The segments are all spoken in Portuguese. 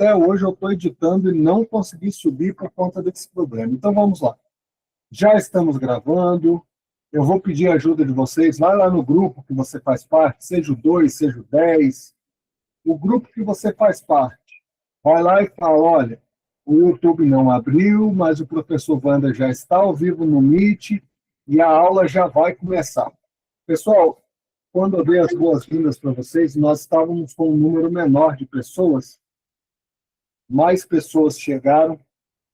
até hoje eu estou editando e não consegui subir por conta desse problema. Então vamos lá. Já estamos gravando. Eu vou pedir a ajuda de vocês. Vai lá no grupo que você faz parte, seja o 2, seja o 10. O grupo que você faz parte. Vai lá e fala, olha, o YouTube não abriu, mas o professor Wander já está ao vivo no Meet e a aula já vai começar. Pessoal, quando eu dei as boas-vindas para vocês, nós estávamos com um número menor de pessoas, mais pessoas chegaram,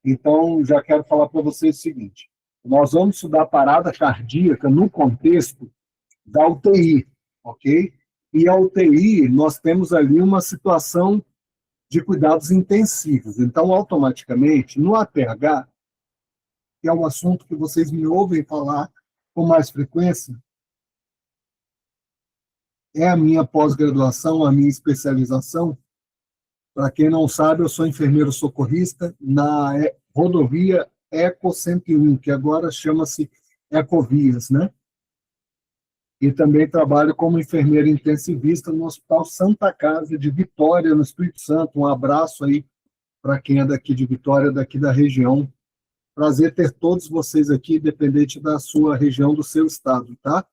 então já quero falar para vocês o seguinte, nós vamos estudar parada cardíaca no contexto da UTI, ok? E a UTI, nós temos ali uma situação de cuidados intensivos, então automaticamente, no APH, que é um assunto que vocês me ouvem falar com mais frequência, é a minha pós-graduação, a minha especialização. Para quem não sabe, eu sou enfermeiro socorrista na rodovia Eco 101, que agora chama-se Ecovias, né? E também trabalho como enfermeiro intensivista no Hospital Santa Casa de Vitória, no Espírito Santo. Um abraço aí para quem é daqui de Vitória, daqui da região. Prazer ter todos vocês aqui, independente da sua região, do seu estado, tá?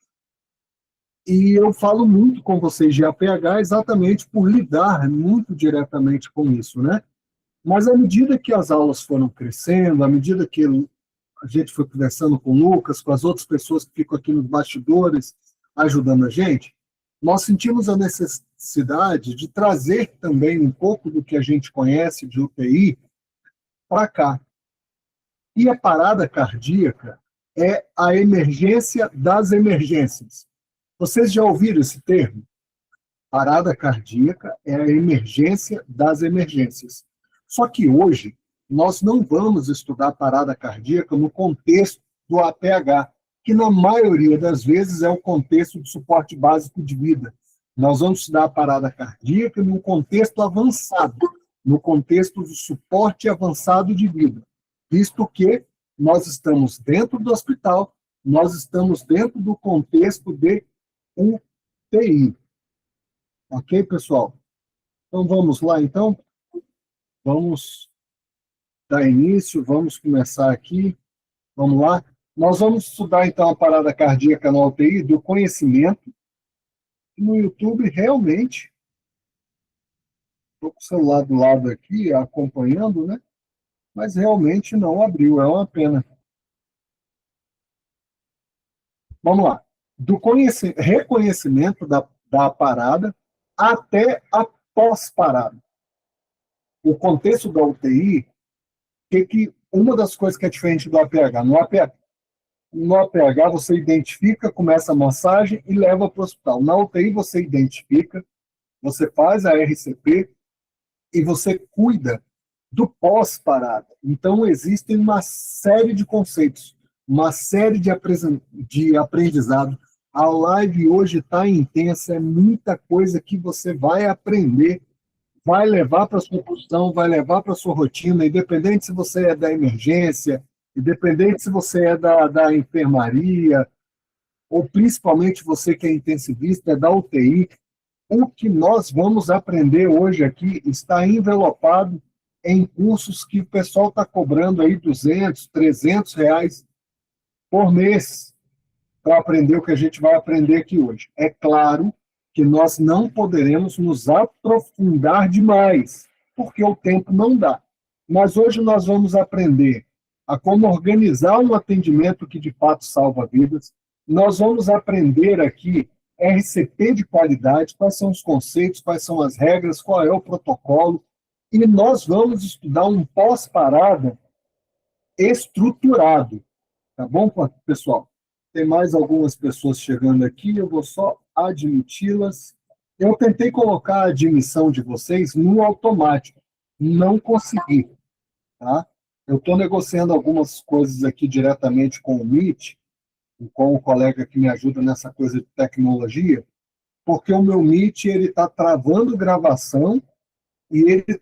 E eu falo muito com vocês de APH exatamente por lidar muito diretamente com isso, né? Mas à medida que as aulas foram crescendo, à medida que a gente foi conversando com o Lucas, com as outras pessoas que ficam aqui nos bastidores, ajudando a gente, nós sentimos a necessidade de trazer também um pouco do que a gente conhece de UTI para cá. E a parada cardíaca é a emergência das emergências. Vocês já ouviram esse termo? Parada cardíaca é a emergência das emergências. Só que hoje, nós não vamos estudar parada cardíaca no contexto do APH, que na maioria das vezes é o contexto de suporte básico de vida. Nós vamos estudar a parada cardíaca num contexto avançado, no contexto de suporte avançado de vida, visto que nós estamos dentro do hospital, nós estamos dentro do contexto de UTI. Ok, pessoal? Então, vamos lá, então. Vamos dar início, vamos começar aqui. Vamos lá. Nós vamos estudar, então, a parada cardíaca na UTI do conhecimento. No YouTube, realmente, estou com o celular do lado aqui, acompanhando, né? Mas realmente não abriu, é uma pena. Vamos lá. Do reconhecimento da parada até a pós-parada. O contexto da UTI, uma das coisas que é diferente do APH, no APH você identifica, começa a massagem e leva para o hospital. Na UTI você identifica, você faz a RCP e você cuida do pós-parada. Então existem uma série de conceitos, uma série de aprendizado. A live hoje está intensa, é muita coisa que você vai aprender, vai levar para a sua profissão, vai levar para a sua rotina, independente se você é da emergência, independente se você é da enfermaria, ou principalmente você que é intensivista, é da UTI. O que nós vamos aprender hoje aqui está envelopado em cursos que o pessoal está cobrando aí R$200, R$300 por mês para aprender o que a gente vai aprender aqui hoje. É claro que nós não poderemos nos aprofundar demais, porque o tempo não dá. Mas hoje nós vamos aprender a como organizar um atendimento que de fato salva vidas. Nós vamos aprender aqui RCP de qualidade, quais são os conceitos, quais são as regras, qual é o protocolo, e nós vamos estudar um pós-parada estruturado. Tá bom, pessoal? Tem mais algumas pessoas chegando aqui, eu vou só admiti-las. Eu tentei colocar a admissão de vocês no automático, não consegui. Tá? Eu estou negociando algumas coisas aqui diretamente com o Meet, com o colega que me ajuda nessa coisa de tecnologia, porque o meu Meet está travando gravação e ele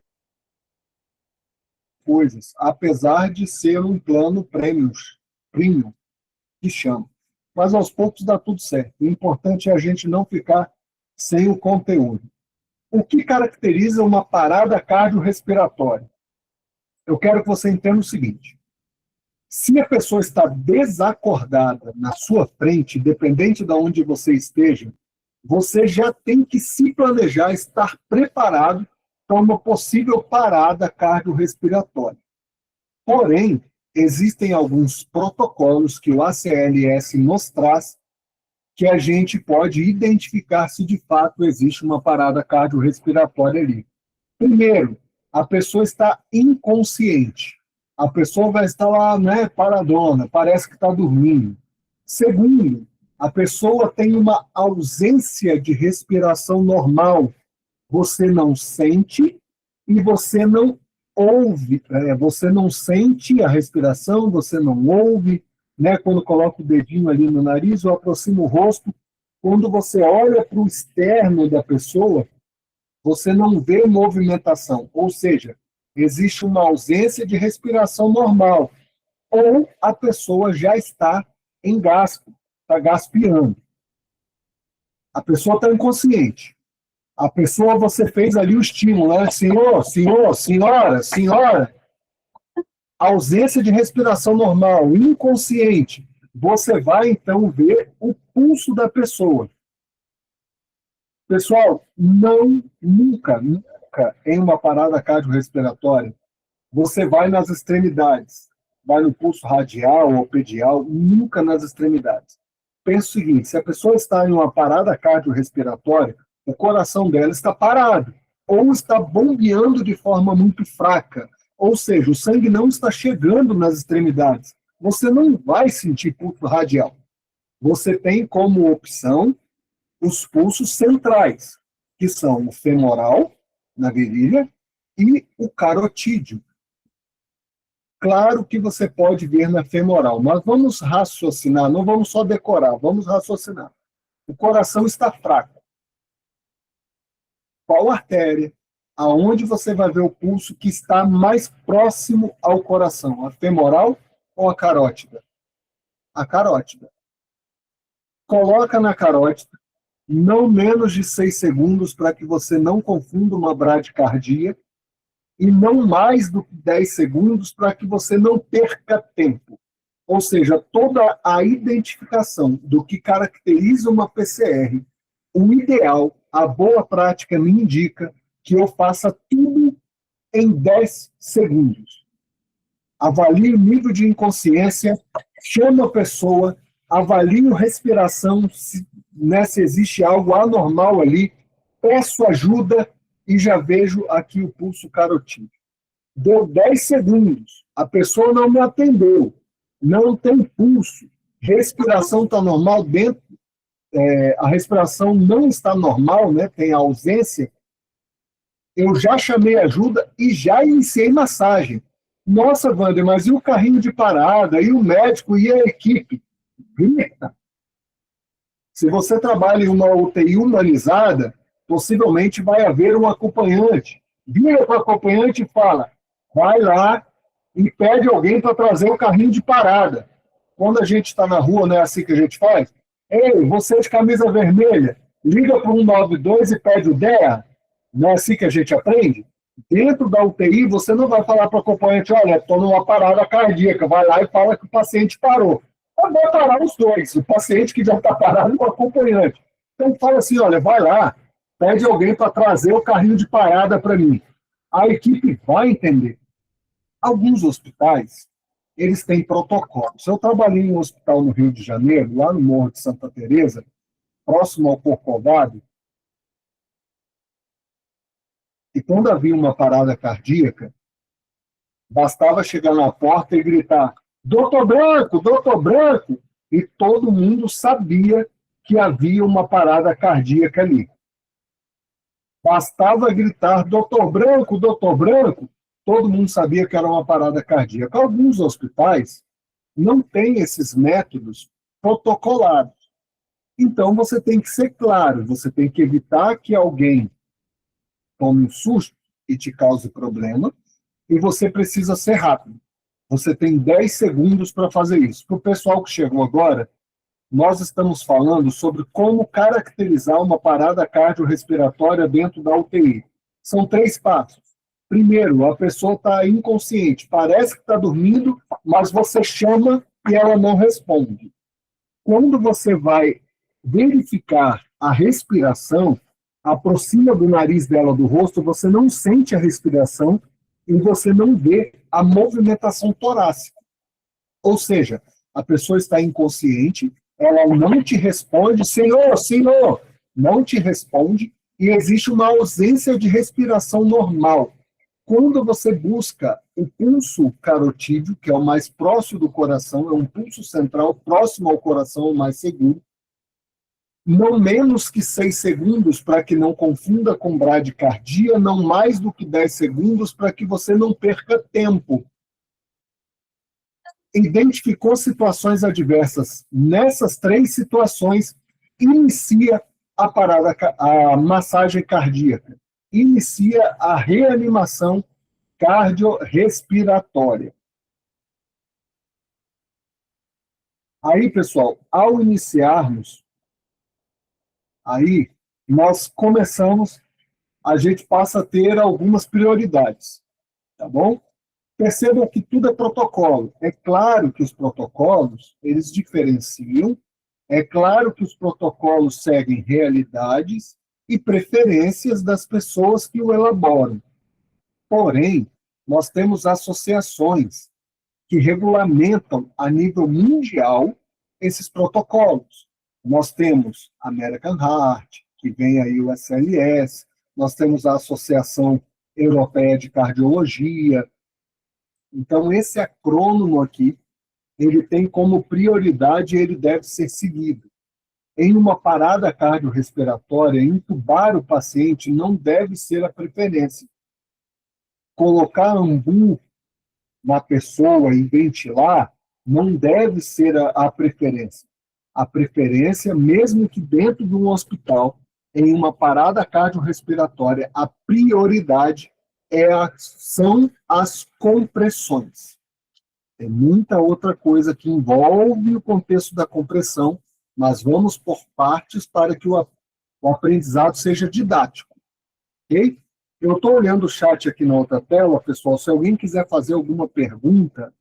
coisas, apesar de ser um plano premium, que chama. Mas aos poucos dá tudo certo. O importante é a gente não ficar sem o conteúdo. O que caracteriza uma parada cardiorrespiratória? Eu quero que você entenda o seguinte: se a pessoa está desacordada na sua frente, independente de onde você esteja, você já tem que se planejar, estar preparado para uma possível parada cardiorrespiratória. Porém, existem alguns protocolos que o ACLS nos traz que a gente pode identificar se de fato existe uma parada cardiorrespiratória ali. Primeiro, a pessoa está inconsciente. A pessoa vai estar lá, né, paradona, parece que está dormindo. Segundo, a pessoa tem uma ausência de respiração normal. Você não sente e você não ouve, você não sente a respiração, você não ouve, né? Quando coloca o dedinho ali no nariz ou aproxima o rosto, quando você olha para o externo da pessoa, você não vê movimentação, ou seja, existe uma ausência de respiração normal, ou a pessoa já está em gaspo, está gaspeando. A pessoa está inconsciente. A pessoa, você fez ali o estímulo, né? Senhor, senhor, senhora, senhora. Ausência de respiração normal, inconsciente. Você vai, então, ver o pulso da pessoa. Pessoal, nunca em uma parada cardiorrespiratória, você vai nas extremidades. Vai no pulso radial ou pedial, nunca nas extremidades. Pensa o seguinte: se a pessoa está em uma parada cardiorrespiratória, o coração dela está parado, ou está bombeando de forma muito fraca, ou seja, o sangue não está chegando nas extremidades. Você não vai sentir pulso radial. Você tem como opção os pulsos centrais, que são o femoral, na virilha, e o carotídeo. Claro que você pode ver na femoral, mas vamos raciocinar, não vamos só decorar, vamos raciocinar. O coração está fraco. Qual artéria, aonde você vai ver o pulso que está mais próximo ao coração? A femoral ou a carótida? A carótida. Coloca na carótida não menos de 6 segundos para que você não confunda uma bradicardia e não mais do que 10 segundos para que você não perca tempo. Ou seja, toda a identificação do que caracteriza uma PCR, o ideal, a boa prática me indica que eu faça tudo em 10 segundos. Avalie o nível de inconsciência, chama a pessoa, avalie a respiração, se existe algo anormal ali, peço ajuda e já vejo aqui o pulso carotídeo. Deu 10 segundos, a pessoa não me atendeu, não tem pulso, respiração está normal dentro, a respiração não está normal, né, tem ausência, eu já chamei ajuda e já iniciei massagem. Nossa, Wander, mas e o carrinho de parada, e o médico, e a equipe? Grita. Se você trabalha em uma UTI humanizada, possivelmente vai haver um acompanhante. Vira para o acompanhante e fala, vai lá e pede alguém para trazer o carrinho de parada. Quando a gente está na rua, não é assim que a gente faz? Ei, você de camisa vermelha, liga para o 192 e pede o DEA. Não é assim que a gente aprende? Dentro da UTI, você não vai falar para o acompanhante, olha, estou numa parada cardíaca, vai lá e fala que o paciente parou. Vai parar os dois, o paciente que já está parado e o acompanhante. Então fala assim, olha, vai lá, pede alguém para trazer o carrinho de parada para mim. A equipe vai entender. Alguns hospitais, eles têm protocolos. Eu trabalhei em um hospital no Rio de Janeiro, lá no Morro de Santa Teresa, próximo ao Corcovado, e quando havia uma parada cardíaca, bastava chegar na porta e gritar, doutor Branco, e todo mundo sabia que havia uma parada cardíaca ali. Bastava gritar, doutor Branco, todo mundo sabia que era uma parada cardíaca. Alguns hospitais não têm esses métodos protocolados. Então, você tem que ser claro, você tem que evitar que alguém tome um susto e te cause problema, e você precisa ser rápido. Você tem 10 segundos para fazer isso. Para o pessoal que chegou agora, nós estamos falando sobre como caracterizar uma parada cardiorrespiratória dentro da UTI. São 3 passos. Primeiro, a pessoa está inconsciente, parece que está dormindo, mas você chama e ela não responde. Quando você vai verificar a respiração, aproxima do nariz dela do rosto, você não sente a respiração e você não vê a movimentação torácica. Ou seja, a pessoa está inconsciente, ela não te responde, senhor, senhor, não te responde, e existe uma ausência de respiração normal. Quando você busca o pulso carotídeo, que é o mais próximo do coração, é um pulso central próximo ao coração, o mais seguro, não menos que 6 segundos para que não confunda com bradicardia, não mais do que 10 segundos para que você não perca tempo. Identificou situações adversas. Nessas 3 situações, inicia a massagem cardíaca. Inicia a reanimação cardiorrespiratória. Aí, pessoal, ao iniciarmos, aí nós começamos, a gente passa a ter algumas prioridades, tá bom? Percebam que tudo é protocolo. É claro que os protocolos, eles diferenciam, é claro que os protocolos seguem realidades e preferências das pessoas que o elaboram. Porém, nós temos associações que regulamentam a nível mundial esses protocolos. Nós temos a American Heart, que vem aí o SLS, nós temos a Associação Europeia de Cardiologia. Então, esse acrônimo aqui, ele tem como prioridade, ele deve ser seguido. Em uma parada cardiorrespiratória, intubar o paciente não deve ser a preferência. Colocar ambu na pessoa e ventilar não deve ser a preferência. A preferência, mesmo que dentro de um hospital, em uma parada cardiorrespiratória, a prioridade são as compressões. Tem muita outra coisa que envolve o contexto da compressão, mas vamos por partes para que o aprendizado seja didático. Ok? Eu estou olhando o chat aqui na outra tela, pessoal. Se alguém quiser fazer alguma pergunta,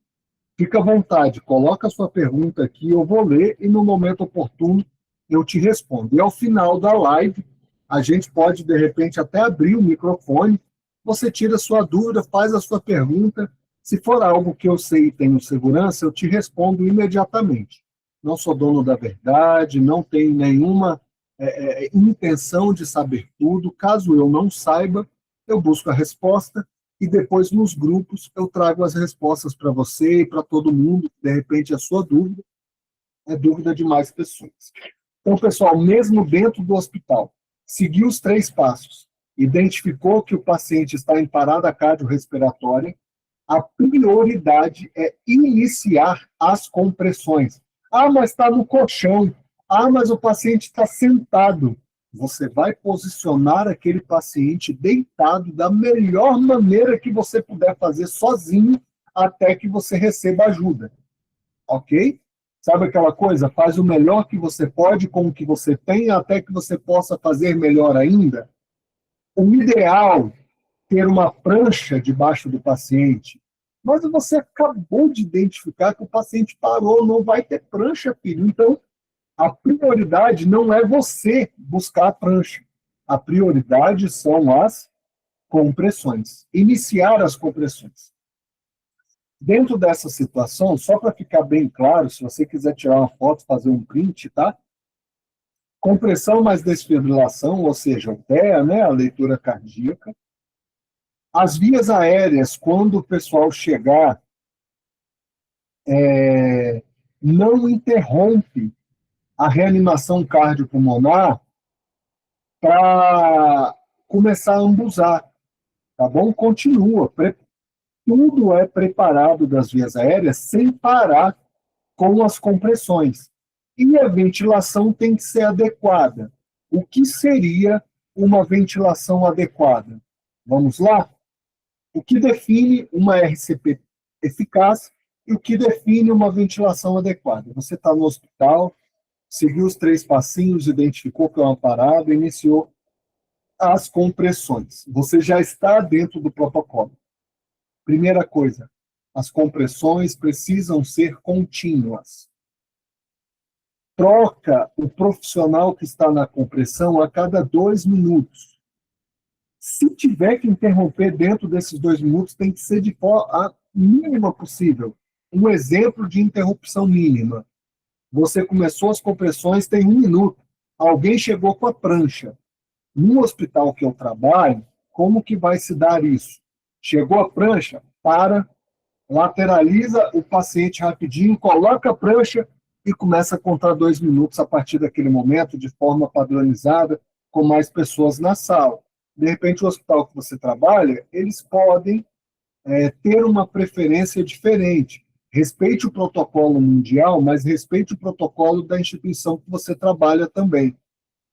fica à vontade, coloca a sua pergunta aqui, eu vou ler e no momento oportuno eu te respondo. E ao final da live, a gente pode, de repente, até abrir o microfone, você tira a sua dúvida, faz a sua pergunta. Se for algo que eu sei e tenho segurança, eu te respondo imediatamente. Não sou dono da verdade, não tenho nenhuma intenção de saber tudo. Caso eu não saiba, eu busco a resposta e depois nos grupos eu trago as respostas para você e para todo mundo. De repente a sua dúvida é dúvida de mais pessoas. Então, pessoal, mesmo dentro do hospital, seguiu os 3 passos, identificou que o paciente está em parada cardiorrespiratória, a prioridade é iniciar as compressões. Ah, mas está no colchão. Ah, mas o paciente está sentado. Você vai posicionar aquele paciente deitado da melhor maneira que você puder fazer sozinho até que você receba ajuda. Ok? Sabe aquela coisa? Faz o melhor que você pode com o que você tem até que você possa fazer melhor ainda. O ideal é ter uma prancha debaixo do paciente, mas você acabou de identificar que o paciente parou, não vai ter prancha, filho. Então, a prioridade não é você buscar a prancha. A prioridade são as compressões. Iniciar as compressões. Dentro dessa situação, só para ficar bem claro, se você quiser tirar uma foto, fazer um print, tá? Compressão mais desfibrilação, ou seja, o TEA, né, a leitura cardíaca. As vias aéreas, quando o pessoal chegar, não interrompe a reanimação cardiopulmonar para começar a ambusar, tá bom? Continua. Tudo é preparado das vias aéreas sem parar com as compressões. E a ventilação tem que ser adequada. O que seria uma ventilação adequada? Vamos lá? O que define uma RCP eficaz e o que define uma ventilação adequada? Você está no hospital, seguiu os 3 passinhos, identificou que é uma parada, iniciou as compressões. Você já está dentro do protocolo. Primeira coisa, as compressões precisam ser contínuas. Troca o profissional que está na compressão a cada 2 minutos. Se tiver que interromper dentro desses 2 minutos, tem que ser de forma a mínima possível. Um exemplo de interrupção mínima. Você começou as compressões, tem 1 minuto. Alguém chegou com a prancha. No hospital que eu trabalho, como que vai se dar isso? Chegou a prancha, para, lateraliza o paciente rapidinho, coloca a prancha e começa a contar 2 minutos a partir daquele momento, de forma padronizada, com mais pessoas na sala. De repente, o hospital que você trabalha, eles podem ter uma preferência diferente. Respeite o protocolo mundial, mas respeite o protocolo da instituição que você trabalha também.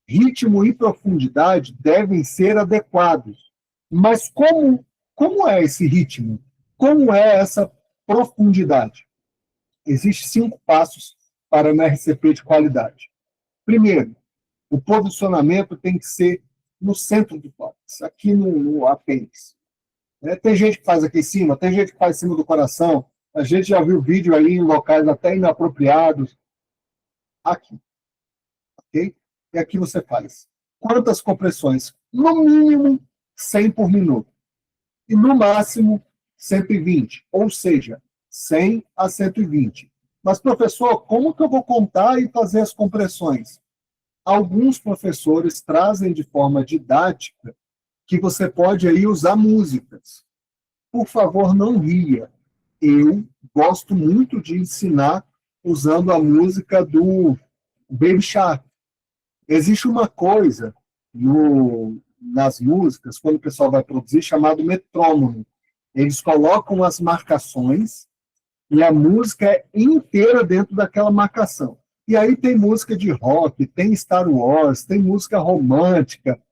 Ritmo e profundidade devem ser adequados. Mas como é esse ritmo? Como é essa profundidade? Existem 5 passos para uma RCP de qualidade. Primeiro, o posicionamento tem que ser no centro do tórax, aqui no apêndice. Tem gente que faz aqui em cima, tem gente que faz em cima do coração, a gente já viu vídeo aí em locais até inapropriados. Aqui. Ok? E aqui você faz. Quantas compressões? No mínimo, 100 por minuto. E no máximo, 120. Ou seja, 100 a 120. Mas, professor, como que eu vou contar e fazer as compressões? Alguns professores trazem de forma didática que você pode aí usar músicas. Por favor, não ria. Eu gosto muito de ensinar usando a música do Baby Shark. Existe uma coisa nas músicas, quando o pessoal vai produzir, chamado metrônomo. Eles colocam as marcações e a música é inteira dentro daquela marcação. E aí tem música de rock, tem Star Wars, tem música romântica.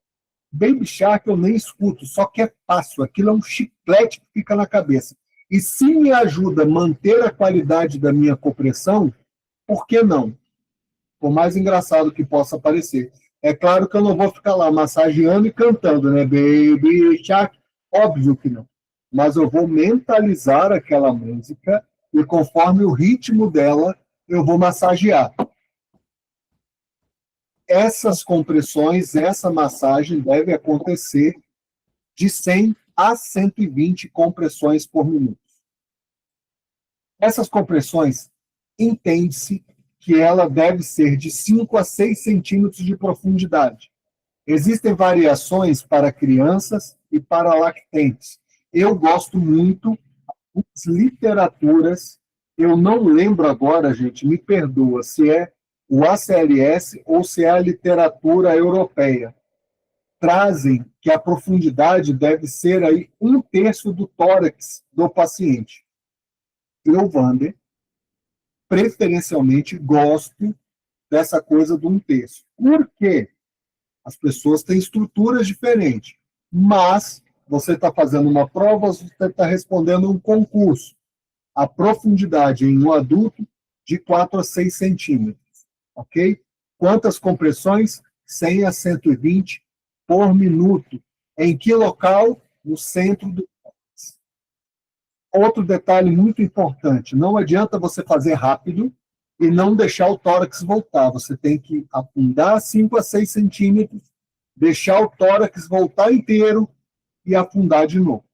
Baby Shark eu nem escuto, só que é fácil. Aquilo é um chiclete que fica na cabeça. E se me ajuda a manter a qualidade da minha compressão, por que não? Por mais engraçado que possa parecer. É claro que eu não vou ficar lá massageando e cantando, né? Baby Shark, óbvio que não. Mas eu vou mentalizar aquela música e conforme o ritmo dela, eu vou massagear. Essas compressões, essa massagem deve acontecer de 100 a 120 compressões por minuto. Essas compressões, entende-se que ela deve ser de 5 a 6 centímetros de profundidade. Existem variações para crianças e para lactentes. Eu gosto muito das literaturas, eu não lembro agora, gente, me perdoa, se é o ACLS ou se é a literatura europeia. Trazem que a profundidade deve ser aí 1/3 do tórax do paciente. Eu, Wander, preferencialmente gosto dessa coisa do 1/3. Por quê? As pessoas têm estruturas diferentes, mas você está fazendo uma prova, você está respondendo um concurso. A profundidade em um adulto de 4 a 6 centímetros. Ok? Quantas compressões? 100 a 120 por minuto. Em que local? No centro do tórax. Outro detalhe muito importante, não adianta você fazer rápido e não deixar o tórax voltar. Você tem que afundar 5 a 6 centímetros, deixar o tórax voltar inteiro e afundar de novo.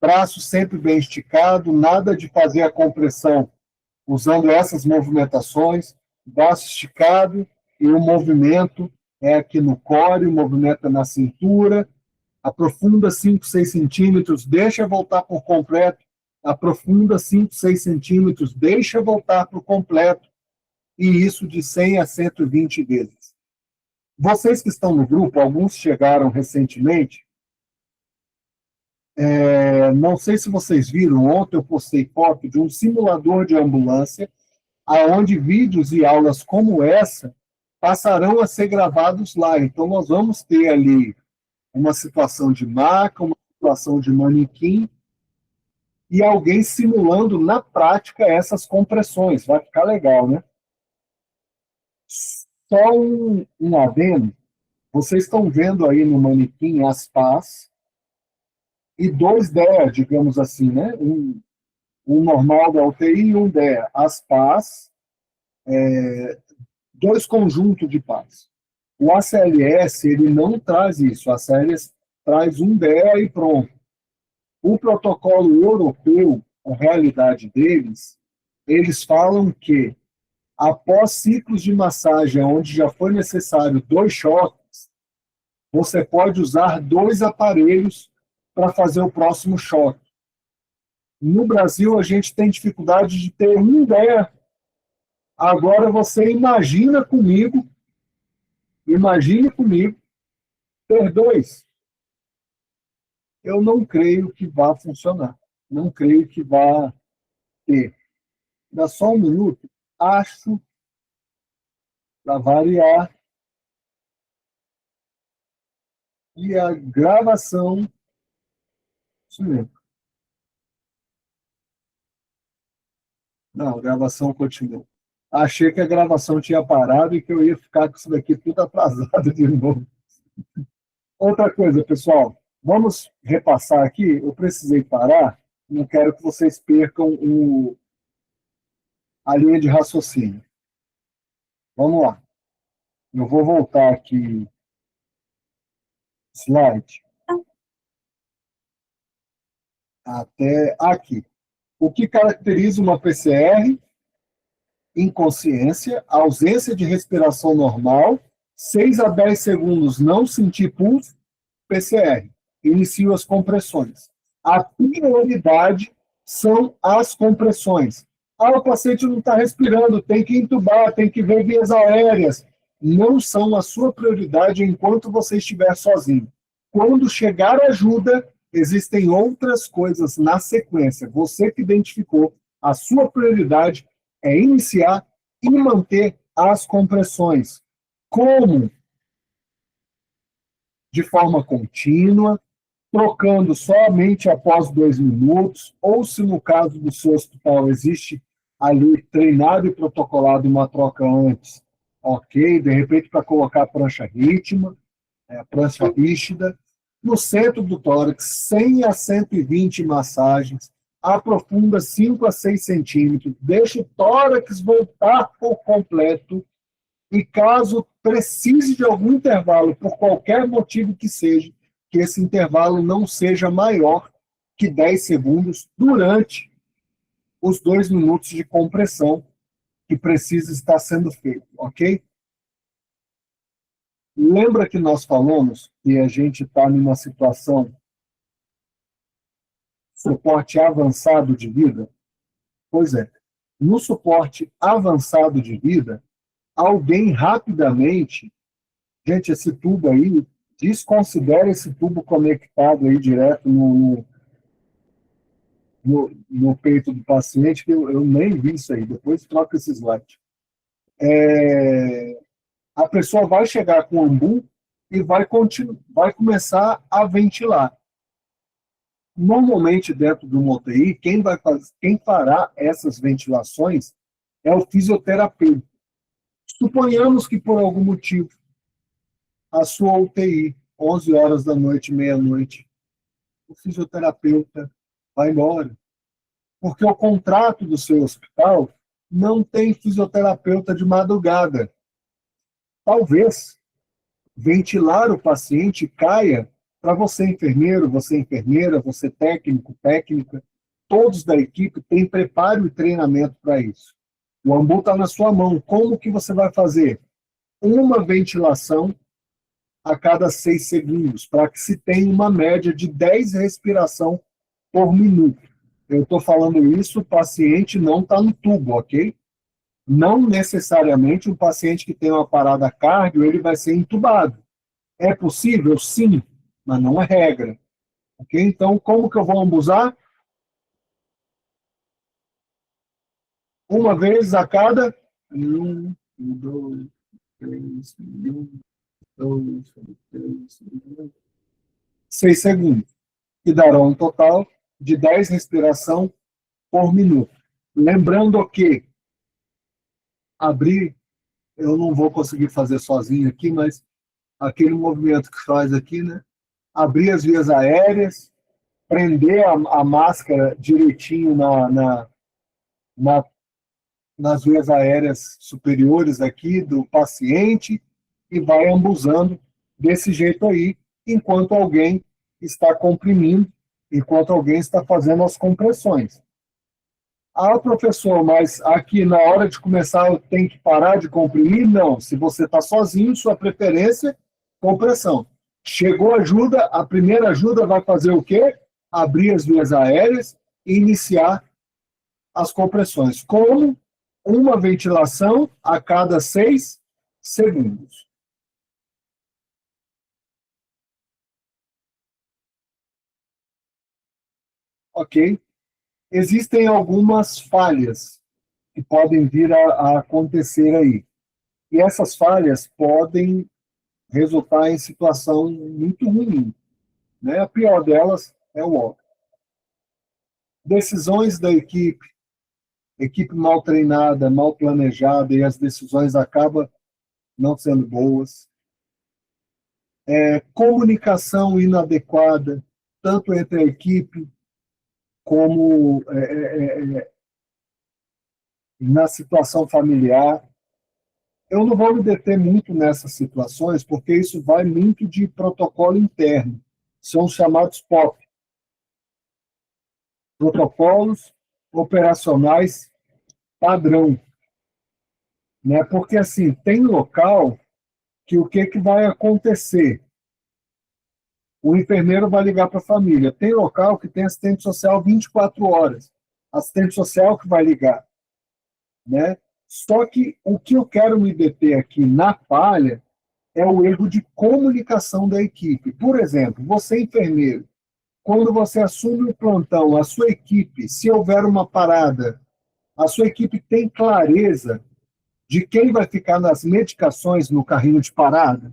Braço sempre bem esticado, nada de fazer a compressão usando essas movimentações, braço esticado e o movimento é aqui no core, o movimento é na cintura, aprofunda 5, 6 centímetros, deixa voltar por completo, aprofunda 5, 6 centímetros, deixa voltar por completo, e isso de 100 a 120 vezes. Vocês que estão no grupo, alguns chegaram recentemente, não sei se vocês viram, ontem eu postei foto de um simulador de ambulância, aonde vídeos e aulas como essa passarão a ser gravados lá. Então, nós vamos ter ali uma situação de maca, uma situação de manequim, e alguém simulando na prática essas compressões. Vai ficar legal, né? Só um adendo. Vocês estão vendo aí no manequim as pás e dois DEA, digamos assim, né? Um normal da UTI e um DEA. As pás, dois conjuntos de pás. O ACLS, ele não traz isso. O ACLS traz um DEA e pronto. O protocolo europeu, a realidade deles, eles falam que após ciclos de massagem onde já foi necessário 2 choques, você pode usar 2 aparelhos para fazer o próximo choque. No Brasil, a gente tem dificuldade de ter um DEA. Agora, você imagine comigo, ter 2. Eu não creio que vá funcionar. Não creio que vá ter. Dá só um minuto. Acho, para variar, e a gravação. Isso mesmo. Não, a gravação continua. Achei que a gravação tinha parado e que eu ia ficar com isso daqui tudo atrasado de novo. Outra coisa, pessoal, vamos repassar aqui. Eu precisei parar, não quero que vocês percam a linha de raciocínio. Vamos lá. Eu vou voltar aqui. Slide. Até aqui. O que caracteriza uma PCR? Inconsciência, ausência de respiração normal, 6 a 10 segundos não sentir pulso, PCR. Inicio as compressões. A prioridade são as compressões. O paciente não está respirando, tem que entubar, tem que ver vias aéreas. Não são a sua prioridade enquanto você estiver sozinho. Quando chegar ajuda, existem outras coisas na sequência. Você que identificou, a sua prioridade é iniciar e manter as compressões. Como? De forma contínua, trocando somente após 2 minutos, ou se no caso do seu hospital existe ali treinado e protocolado uma troca antes, ok, de repente para colocar a prancha ritma, a prancha rígida, no centro do tórax, 100 a 120 massagens, aprofunda 5 a 6 centímetros, deixa o tórax voltar por completo e caso precise de algum intervalo, por qualquer motivo que seja, que esse intervalo não seja maior que 10 segundos durante os 2 minutos de compressão que precisa estar sendo feito, ok? Lembra que nós falamos que a gente está numa situação suporte avançado de vida? Pois é, no suporte avançado de vida, alguém rapidamente, gente, esse tubo aí, desconsidera esse tubo conectado aí direto no peito do paciente, que eu nem vi isso aí, depois troca esse slide. A pessoa vai chegar com o ambu e vai começar a ventilar. Normalmente, dentro de uma UTI, quem fará essas ventilações é o fisioterapeuta. Suponhamos que, por algum motivo, a sua UTI, 11 horas da noite, meia-noite, o fisioterapeuta vai embora. Porque o contrato do seu hospital não tem fisioterapeuta de madrugada. Talvez ventilar o paciente caia para você, enfermeiro, você, enfermeira, você, técnico, técnica, todos da equipe têm preparo e treinamento para isso. O ambu está na sua mão. Como que você vai fazer? Uma ventilação a cada 6 segundos, para que se tenha uma média de 10 respiração por minuto. Eu estou falando isso, o paciente não está no tubo, ok? Não necessariamente um paciente que tem uma parada cardio, ele vai ser entubado. É possível? Sim, mas não é regra. Ok? Então, como que eu vou ambusar? Uma vez a cada 1, 2, 3, 1, 2, 3, 6 segundos. Que dará um total de 10 respiração por minuto. Lembrando que abrir eu não vou conseguir fazer sozinho aqui, mas aquele movimento que faz aqui, né? Abrir as vias aéreas, prender a máscara direitinho na, nas vias aéreas superiores aqui do paciente e vai ambuzando desse jeito aí, enquanto alguém está comprimindo, enquanto alguém está fazendo as compressões. Ah, professor, mas aqui na hora de começar eu tenho que parar de comprimir? Não, se você está sozinho, sua preferência, compressão. Chegou ajuda, a primeira ajuda vai fazer o quê? Abrir as vias aéreas e iniciar as compressões. Como uma ventilação a cada 6 segundos. Ok? Existem algumas falhas que podem vir a acontecer aí. E essas falhas podem resultar em situação muito ruim. Né? A pior delas é o óbito. Decisões da equipe mal treinada, mal planejada, e as decisões acabam não sendo boas. Comunicação inadequada, tanto entre a equipe como na situação familiar. Eu não vou me deter muito nessas situações, porque isso vai muito de protocolo interno. São chamados POP, protocolos operacionais padrão. Né? Porque, assim, tem local que o que vai acontecer? O enfermeiro vai ligar para a família. Tem local que tem assistente social 24 horas. Assistente social que vai ligar. Né? Só que o que eu quero me deter aqui na falha é o erro de comunicação da equipe. Por exemplo, você enfermeiro, quando você assume o plantão, a sua equipe, se houver uma parada, a sua equipe tem clareza de quem vai ficar nas medicações no carrinho de parada?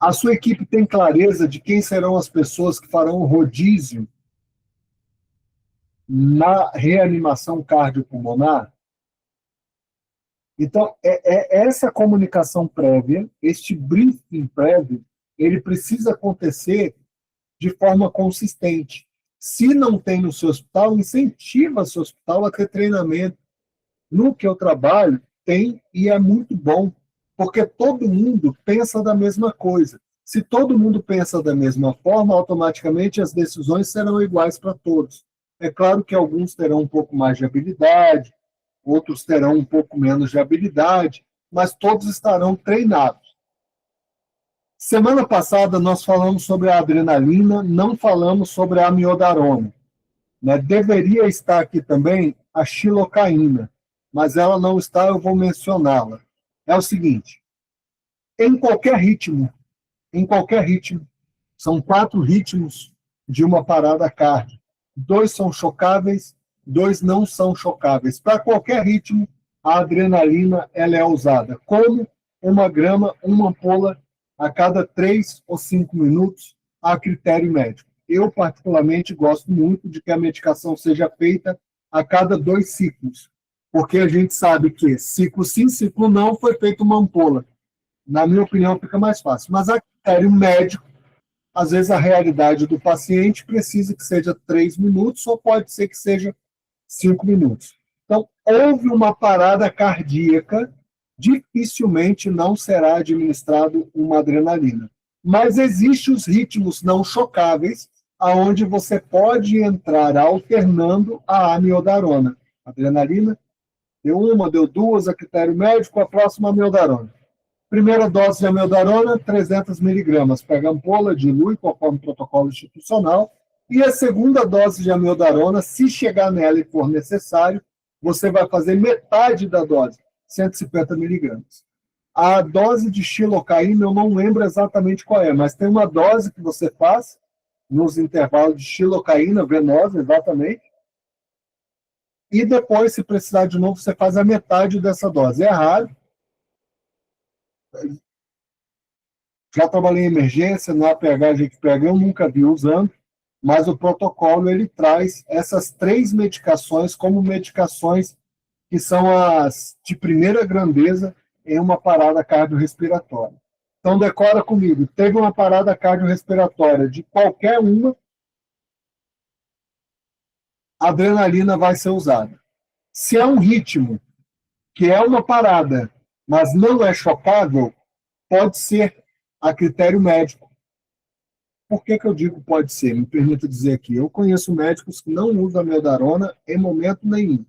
A sua equipe tem clareza de quem serão as pessoas que farão o rodízio na reanimação cardiopulmonar? Então, essa comunicação prévia, este briefing prévio, ele precisa acontecer de forma consistente. Se não tem no seu hospital, incentiva seu hospital a ter treinamento. No que eu trabalho, tem e é muito bom, porque todo mundo pensa da mesma coisa. Se todo mundo pensa da mesma forma, automaticamente as decisões serão iguais para todos. É claro que alguns terão um pouco mais de habilidade, outros terão um pouco menos de habilidade, mas todos estarão treinados. Semana passada nós falamos sobre a adrenalina, não falamos sobre a amiodarona. Né? Deveria estar aqui também a xilocaína, mas ela não está, eu vou mencioná-la. É o seguinte, em qualquer ritmo, são 4 ritmos de uma parada cardíaca. 2 são chocáveis, 2 não são chocáveis. Para qualquer ritmo, a adrenalina ela é usada como 1 grama, uma ampola a cada 3 ou 5 minutos, a critério médico. Eu, particularmente, gosto muito de que a medicação seja feita a cada 2 ciclos, porque a gente sabe que ciclo sim, ciclo não, foi feita uma ampola. Na minha opinião, fica mais fácil. Mas a critério médico, às vezes a realidade do paciente precisa que seja 3 minutos, ou pode ser que seja 5 minutos. Então, houve uma parada cardíaca, dificilmente não será administrado uma adrenalina. Mas existem os ritmos não chocáveis, aonde você pode entrar alternando a amiodarona. Adrenalina, deu 1, deu 2, a critério médico, a próxima amiodarona. Primeira dose de amiodarona, 300 miligramas. Pega a ampola, dilui conforme protocolo institucional. E a segunda dose de amiodarona, se chegar nela e for necessário, você vai fazer metade da dose, 150 miligramas. A dose de xilocaína, eu não lembro exatamente qual é, mas tem uma dose que você faz nos intervalos de xilocaína venosa, exatamente. E depois, se precisar de novo, você faz a metade dessa dose. É raro. Já trabalhei em emergência, no APH, GQPH, eu nunca vi usando, mas o protocolo ele traz essas 3 medicações como medicações que são as de primeira grandeza em uma parada cardiorrespiratória. Então, decora comigo, teve uma parada cardiorrespiratória de qualquer uma, a adrenalina vai ser usada. Se é um ritmo, que é uma parada, mas não é chocável, pode ser a critério médico. Por que eu digo pode ser? Me permita dizer aqui. Eu conheço médicos que não usam a amiodarona em momento nenhum.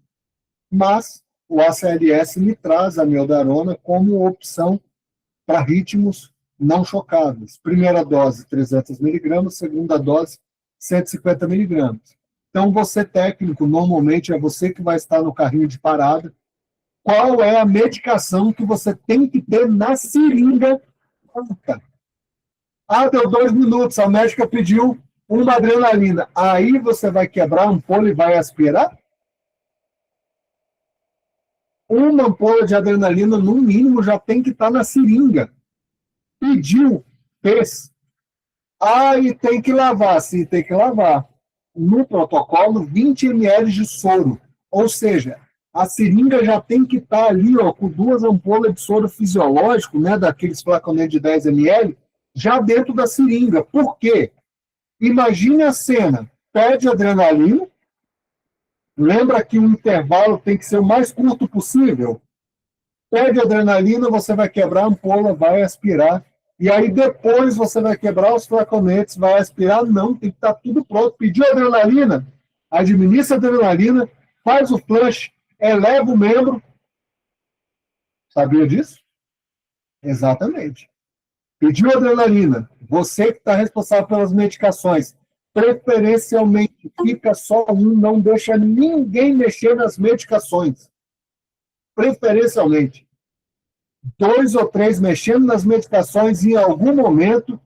Mas o ACLS me traz a amiodarona como opção para ritmos não chocáveis. Primeira dose, 300 miligramas. Segunda dose, 150 miligramas. Então, você técnico, normalmente é você que vai estar no carrinho de parada. Qual é a medicação que você tem que ter na seringa? Deu 2 minutos, a médica pediu uma adrenalina. Aí você vai quebrar a ampola e vai aspirar? Uma ampola de adrenalina, no mínimo, já tem que estar na seringa. Pediu, fez. E tem que lavar. Sim, tem que lavar. No protocolo, 20 ml de soro. Ou seja, a seringa já tem que estar ali, com 2 ampolas de soro fisiológico, né, daqueles flaconetes de 10 ml, já dentro da seringa. Por quê? Imagine a cena. Pede adrenalina. Lembra que o intervalo tem que ser o mais curto possível? Pede adrenalina, você vai quebrar a ampola, vai aspirar. E aí depois você vai quebrar os flaconetes, vai aspirar. Não, tem que estar tudo pronto. Pediu adrenalina, administra a adrenalina, faz o flush, eleva o membro. Sabia disso? Exatamente. Pediu adrenalina, você que está responsável pelas medicações, preferencialmente fica só um, não deixa ninguém mexer nas medicações. Preferencialmente. 2 ou 3 mexendo nas medicações, em algum momento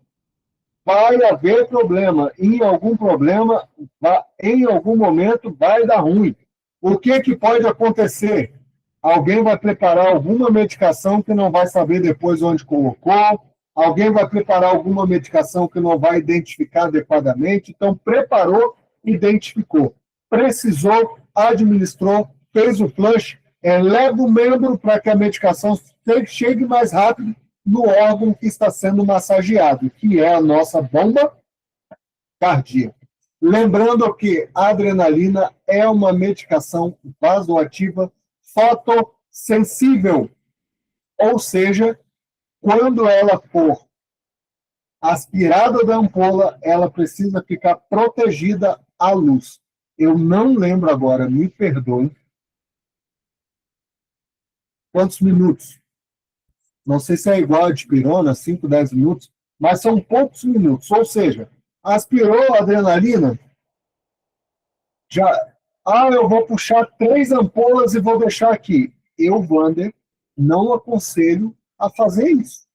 vai haver problema. Em algum momento vai dar ruim. O que pode acontecer? Alguém vai preparar alguma medicação que não vai saber depois onde colocou, alguém vai preparar alguma medicação que não vai identificar adequadamente. Então, preparou, identificou. Precisou, administrou, fez o flush, eleva o membro para que a medicação chegue mais rápido no órgão que está sendo massageado, que é a nossa bomba cardíaca. Lembrando que a adrenalina é uma medicação vasoativa fotossensível, ou seja, quando ela for aspirada da ampola, ela precisa ficar protegida à luz. Eu não lembro agora, me perdoe, quantos minutos. Não sei se é igual a dipirona, 5, 10 minutos, mas são poucos minutos. Ou seja, aspirou a adrenalina, já... eu vou puxar 3 ampolas e vou deixar aqui. Eu, Wander, não aconselho a fazer isso.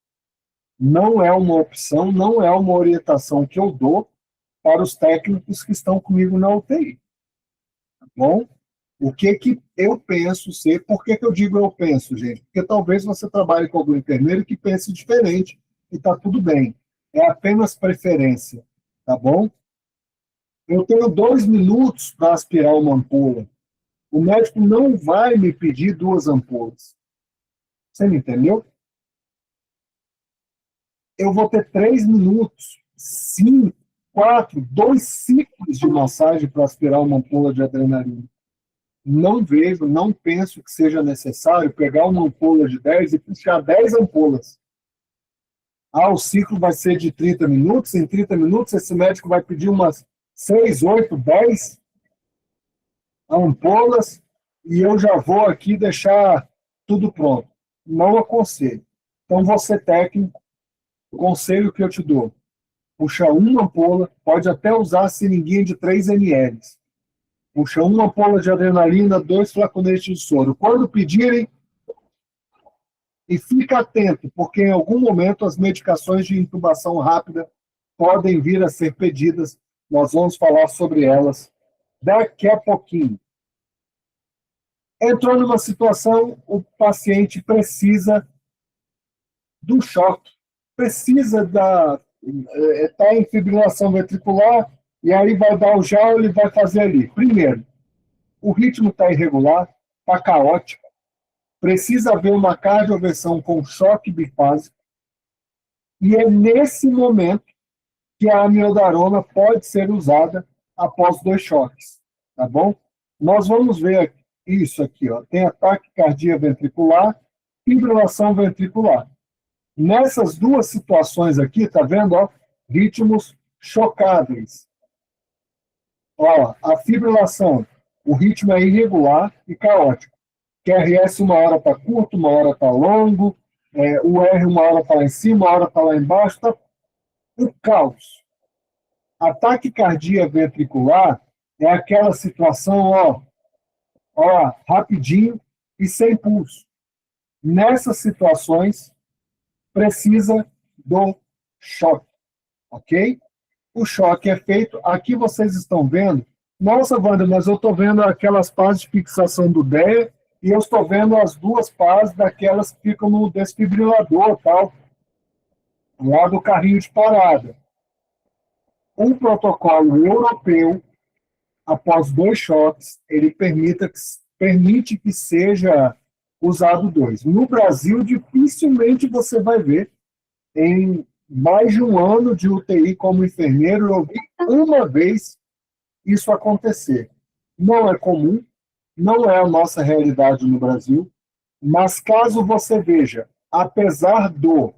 Não é uma opção, não é uma orientação que eu dou para os técnicos que estão comigo na UTI. Tá bom? O que eu penso ser... Por que eu digo eu penso, gente? Porque talvez você trabalhe com algum enfermeiro que pense diferente e está tudo bem. É apenas preferência, tá bom? Eu tenho 2 minutos para aspirar uma ampola. O médico não vai me pedir 2 ampolas. Você me entendeu? Eu vou ter 3 minutos, 5, 4, 2 ciclos de massagem para aspirar uma ampola de adrenalina. Não vejo, não penso que seja necessário pegar uma ampola de 10 e puxar 10 ampolas. O ciclo vai ser de 30 minutos. Em 30 minutos, esse médico vai pedir umas 6, 8, 10 ampolas e eu já vou aqui deixar tudo pronto. Não aconselho. Então, você técnico, o conselho que eu te dou, puxa uma ampola, pode até usar seringuinha de 3 ml. Puxa uma ampola de adrenalina, 2 flaconetes de soro. Quando pedirem, e fica atento, porque em algum momento as medicações de intubação rápida podem vir a ser pedidas. Nós vamos falar sobre elas daqui a pouquinho. Entrou numa situação, o paciente precisa do choque, precisa está em fibrilação ventricular, e aí vai dar o JAWL e vai fazer ali. Primeiro, o ritmo está irregular, está caótica, precisa haver uma cardioversão com choque bifásico, e é nesse momento que a amiodarona pode ser usada após 2 choques, tá bom? Nós vamos ver isso aqui, ó. Tem ataque cardíaco ventricular, fibrilação ventricular. Nessas duas situações aqui, tá vendo, ó? Ritmos chocáveis. Ó, a fibrilação, o ritmo é irregular e caótico. QRS uma hora está curto, uma hora está longo, o R uma hora está lá em cima, uma hora está lá embaixo, tá o caos. Ataque cardíaco ventricular é aquela situação, ó, rapidinho e sem pulso. Nessas situações, precisa do choque, ok? O choque é feito, aqui vocês estão vendo, nossa, Wanda, mas eu estou vendo aquelas pás de fixação do DEA e eu estou vendo as 2 pás daquelas que ficam no desfibrilador, tal, lá do carrinho de parada. Um protocolo europeu, após 2 choques, ele permite que seja usado 2. No Brasil, dificilmente você vai ver, em mais de um ano de UTI como enfermeiro, eu vi uma vez isso acontecer. Não é comum, não é a nossa realidade no Brasil, mas caso você veja, apesar do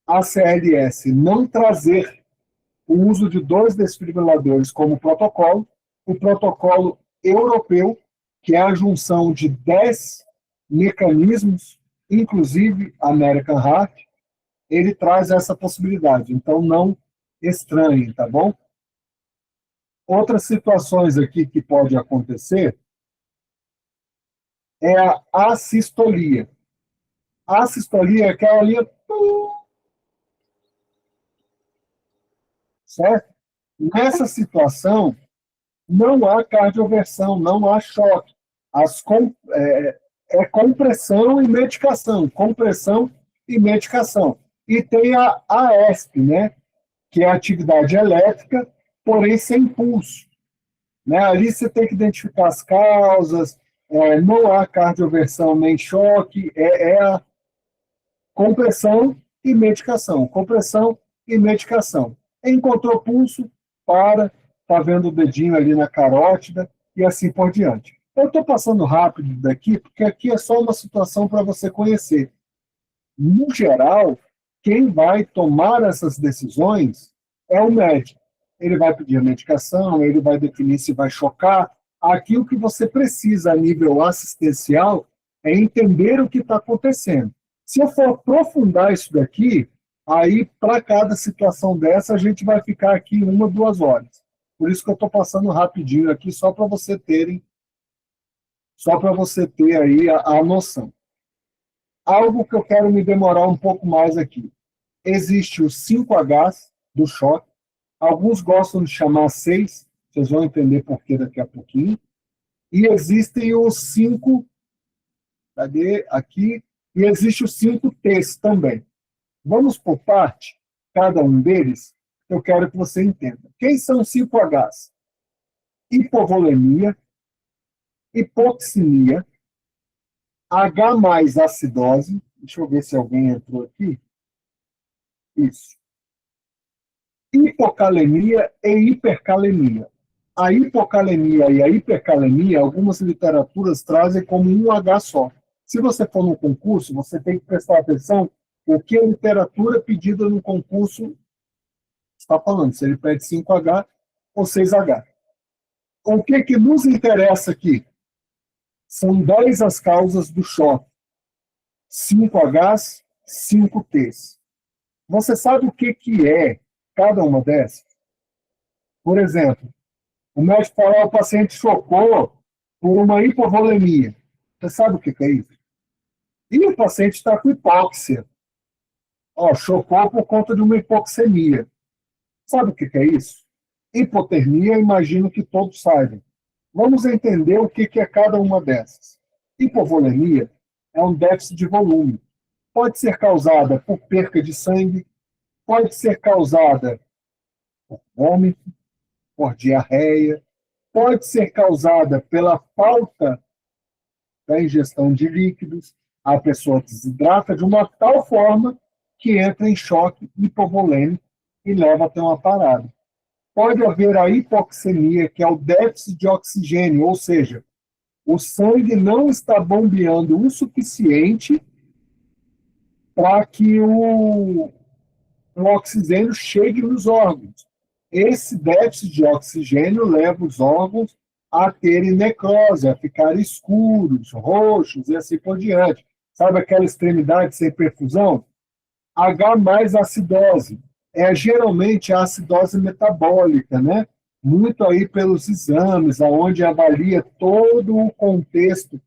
ACLS não trazer o uso de 2 desfibriladores como protocolo, o protocolo europeu, que é a junção de 10 mecanismos, inclusive American Heart, ele traz essa possibilidade. Então, não estranhem, tá bom? Outras situações aqui que pode acontecer é a assistolia. A assistolia é aquela linha... Certo? Nessa situação, não há cardioversão, não há choque. É compressão e medicação, compressão e medicação. E tem a AESP, né, que é a atividade elétrica, porém sem pulso. Né? Ali você tem que identificar as causas, não há cardioversão nem choque, é a compressão e medicação, compressão e medicação. Encontrou pulso, tá vendo o dedinho ali na carótida e assim por diante. Eu estou passando rápido daqui, porque aqui é só uma situação para você conhecer. No geral, quem vai tomar essas decisões é o médico. Ele vai pedir a medicação, ele vai definir se vai chocar. Aqui o que você precisa a nível assistencial é entender o que está acontecendo. Se eu for aprofundar isso daqui, aí para cada situação dessa a gente vai ficar aqui 1, 2 horas. Por isso que eu estou passando rapidinho aqui, só para você ter aí a noção. Algo que eu quero me demorar um pouco mais aqui. Existe os 5Hs do choque. Alguns gostam de chamar 6, vocês vão entender por que daqui a pouquinho. E existem os 5, cadê? Aqui. E existe os 5Ts também. Vamos por parte, cada um deles, eu quero que você entenda. Quem são os 5Hs? Hipovolemia, hipoxemia, H mais acidose, deixa eu ver se alguém entrou aqui. Isso. Hipocalemia e hipercalemia. A hipocalemia e a hipercalemia, algumas literaturas trazem como um H só. Se você for num concurso, você tem que prestar atenção o que a literatura pedida no concurso está falando, se ele pede 5H ou 6H. O que nos interessa aqui? São 10 as causas do choque. 5Hs, 5Ts. Você sabe o que é cada uma dessas? Por exemplo, o médico fala, o paciente chocou por uma hipovolemia. Você sabe o que é isso? E o paciente está com hipóxia. Chocou por conta de uma hipoxemia. Sabe o que é isso? Hipotermia, imagino que todos saibam. Vamos entender o que é cada uma dessas. Hipovolemia é um déficit de volume. Pode ser causada por perca de sangue, pode ser causada por vômito, por diarreia, pode ser causada pela falta da ingestão de líquidos, a pessoa desidrata de uma tal forma que entra em choque hipovolêmico e leva até uma parada. Pode haver a hipoxemia, que é o déficit de oxigênio, ou seja, o sangue não está bombeando o suficiente para que o oxigênio chegue nos órgãos. Esse déficit de oxigênio leva os órgãos a terem necrose, a ficarem escuros, roxos e assim por diante. Sabe aquela extremidade sem perfusão? H mais acidose. É geralmente a acidose metabólica, né? Muito aí pelos exames, aonde avalia todo o contexto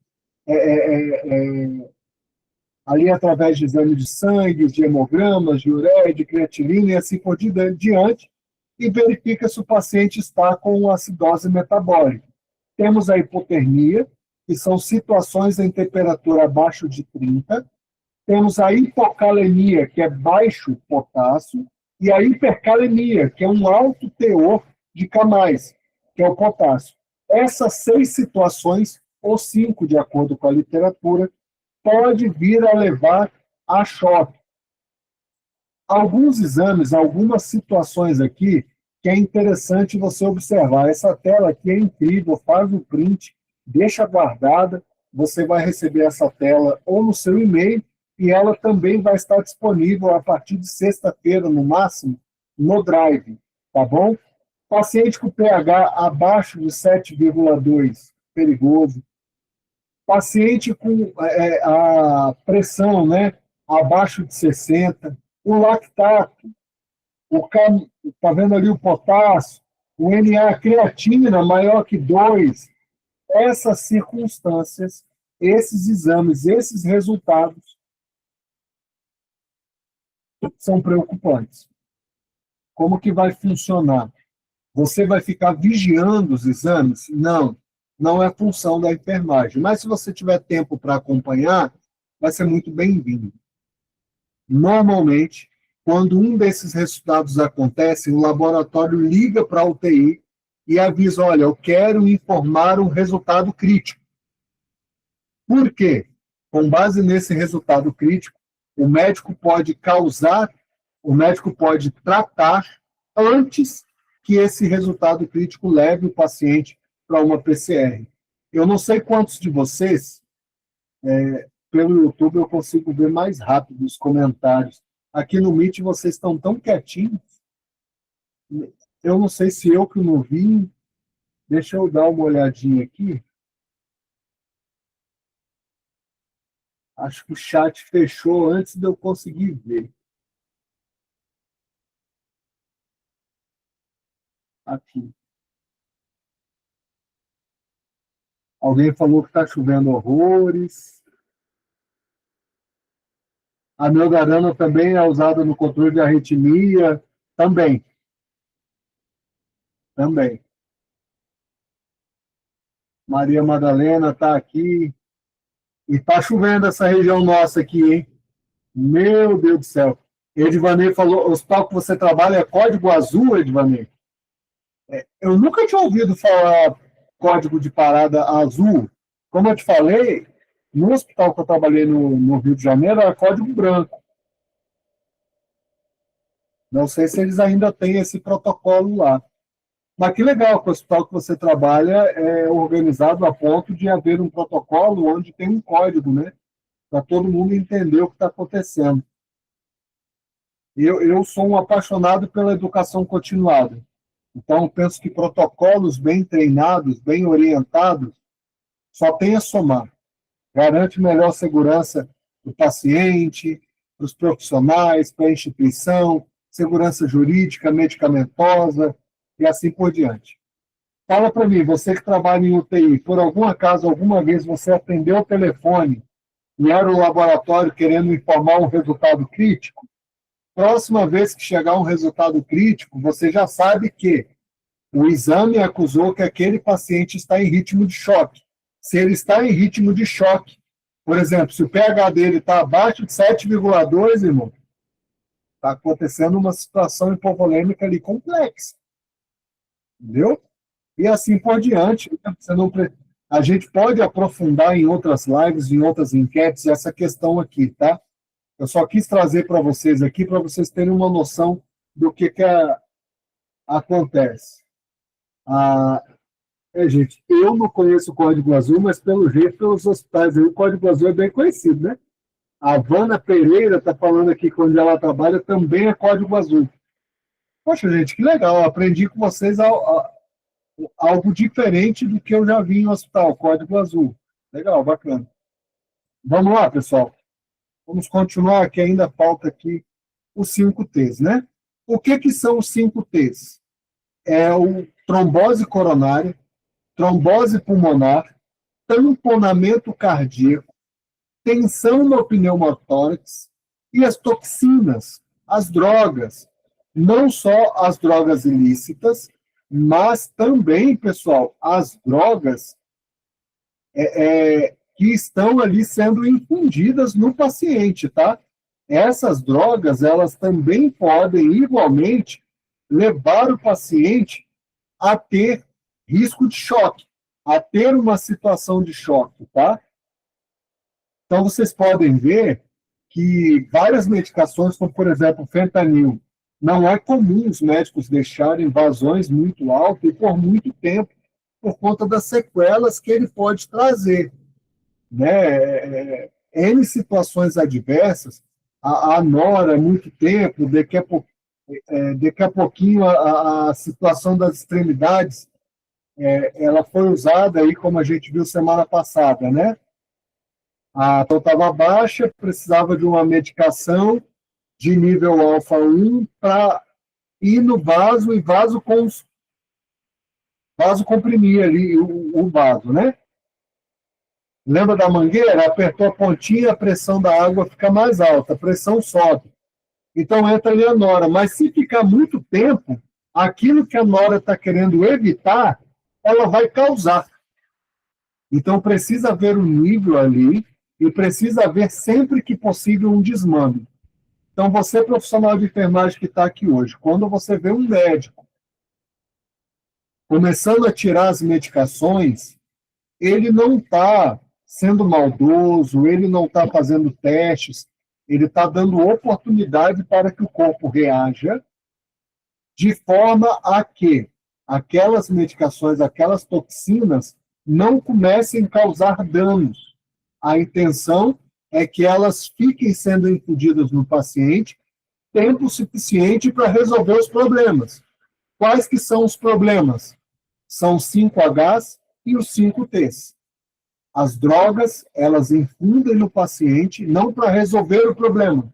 ali através de exames de sangue, de hemogramas, de ureia, de creatinina e assim por diante, e verifica se o paciente está com acidose metabólica. Temos a hipotermia, que são situações em temperatura abaixo de 30, temos a hipocalemia, que é baixo potássio, e a hipercalemia, que é um alto teor de K+, que é o potássio. Essas 6 situações, ou 5, de acordo com a literatura, pode vir a levar a choque. Alguns exames, algumas situações aqui, que é interessante você observar. Essa tela aqui é incrível, faz o print, deixa guardada, você vai receber essa tela ou no seu e-mail, e ela também vai estar disponível a partir de sexta-feira, no máximo, no Drive, tá bom? Paciente com pH abaixo de 7,2, perigoso. Paciente com a pressão, né, abaixo de 60, o lactato, está vendo ali o potássio, o Na, a creatina maior que 2, essas circunstâncias, esses exames, esses resultados são preocupantes. Como que vai funcionar? Você vai ficar vigiando os exames? Não, não é função da enfermagem. Mas se você tiver tempo para acompanhar, vai ser muito bem-vindo. Normalmente, quando um desses resultados acontece, o laboratório liga para a UTI e avisa, olha, eu quero informar um resultado crítico. Por quê? Com base nesse resultado crítico, o médico pode tratar antes que esse resultado crítico leve o paciente para uma PCR. Eu não sei quantos de vocês, pelo YouTube eu consigo ver mais rápido os comentários. Aqui no Meet vocês estão tão quietinhos. Eu não sei se eu que não vi. Deixa eu dar uma olhadinha aqui. Acho que o chat fechou antes de eu conseguir ver. Aqui. Alguém falou que está chovendo horrores. A melgarana também é usada no controle de arritmia. Também. Também. Maria Madalena está aqui. E está chovendo essa região nossa aqui, hein? Meu Deus do céu. Edvanei falou, o hospital que você trabalha é código azul, Edvanei? Eu nunca tinha ouvido falar código de parada azul. Como eu te falei, no hospital que eu trabalhei no Rio de Janeiro era código branco. Não sei se eles ainda têm esse protocolo lá. Mas que legal que o hospital que você trabalha é organizado a ponto de haver um protocolo onde tem um código, né? Para todo mundo entender o que está acontecendo. Eu sou um apaixonado pela educação continuada. Então, penso que protocolos bem treinados, bem orientados, só tem a somar. Garante melhor segurança do paciente, dos profissionais, para a instituição, segurança jurídica, medicamentosa e assim por diante. Fala para mim, você que trabalha em UTI, por algum acaso, alguma vez você atendeu o telefone e era o laboratório querendo informar um resultado crítico? Próxima vez que chegar um resultado crítico, você já sabe que o exame acusou que aquele paciente está em ritmo de choque. Se ele está em ritmo de choque, por exemplo, se o pH dele está abaixo de 7,2, irmão, está acontecendo uma situação hipovolêmica ali complexa. Entendeu? E assim por diante. Você não A gente pode aprofundar em outras lives, em outras enquetes, essa questão aqui, tá? Eu só quis trazer para vocês aqui, para vocês terem uma noção do que acontece. Gente, eu não conheço o Código Azul, mas pelo jeito, pelos hospitais aí, o Código Azul é bem conhecido, né? A Vana Pereira está falando aqui que onde ela trabalha também é Código Azul. Poxa, gente, que legal, aprendi com vocês algo diferente do que eu já vi em hospital, Código Azul. Legal, bacana. Vamos lá, pessoal. Vamos continuar, que ainda falta aqui os 5 T's, né? O que são os 5 T's? É o trombose coronária, trombose pulmonar, tamponamento cardíaco, tensão no pneumotórax e as toxinas, as drogas. Não só as drogas ilícitas, mas também, pessoal, as drogas que estão ali sendo infundidas no paciente, tá? Essas drogas, elas também podem, igualmente, levar o paciente a ter risco de choque, a ter uma situação de choque, tá? Então, vocês podem ver que várias medicações, como, por exemplo, o fentanil, não é comum os médicos deixarem vazões muito altas e por muito tempo, por conta das sequelas que ele pode trazer, né? N situações adversas, a nora, muito tempo, daqui a pouquinho a situação das extremidades, ela foi usada aí, como a gente viu semana passada, né? A pressão estava baixa, precisava de uma medicação de nível alfa 1 para ir no vaso e vaso comprimir ali o vaso, né? Lembra da mangueira? Apertou a pontinha, a pressão da água fica mais alta, a pressão sobe. Então entra ali a nora. Mas se ficar muito tempo, aquilo que a nora está querendo evitar, ela vai causar. Então precisa haver um nível ali e precisa haver sempre que possível um desmame. Então você, profissional de enfermagem que está aqui hoje, quando você vê um médico começando a tirar as medicações, ele não está sendo maldoso, ele não está fazendo testes, ele está dando oportunidade para que o corpo reaja de forma a que aquelas medicações, aquelas toxinas, não comecem a causar danos. A intenção é que elas fiquem sendo infundidas no paciente tempo suficiente para resolver os problemas. Quais que são os problemas? São os 5Hs e os 5Ts. As drogas, elas infundem no paciente não para resolver o problema.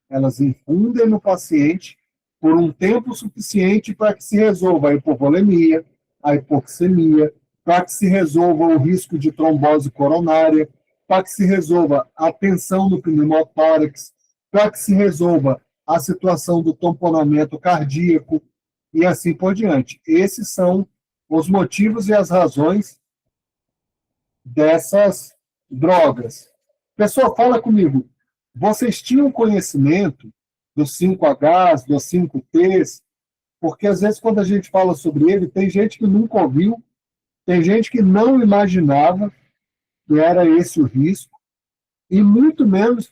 Elas infundem no paciente por um tempo suficiente para que se resolva a hipovolemia, a hipoxemia, para que se resolva o risco de trombose coronária, para que se resolva a tensão no pneumotórax, para que se resolva a situação do tamponamento cardíaco e assim por diante. Esses são os motivos e as razões dessas drogas. Pessoal, fala comigo. Vocês tinham conhecimento dos 5Hs, dos 5Ts? Porque às vezes quando a gente fala sobre ele, tem gente que nunca ouviu, tem gente que não imaginava que era esse o risco, e muito menos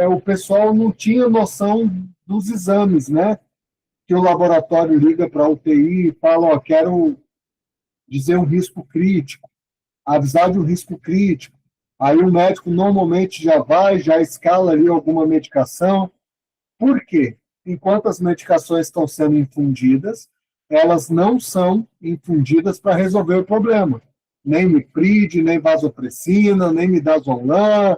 o pessoal não tinha noção dos exames, né? Que o laboratório liga para a UTI e fala, ó, quero dizer um risco crítico, avisar de um risco crítico. Aí o médico normalmente já escala ali alguma medicação. Por quê? Enquanto as medicações estão sendo infundidas, elas não são infundidas para resolver o problema. Nem miprid, nem vasopressina, nem midazolam,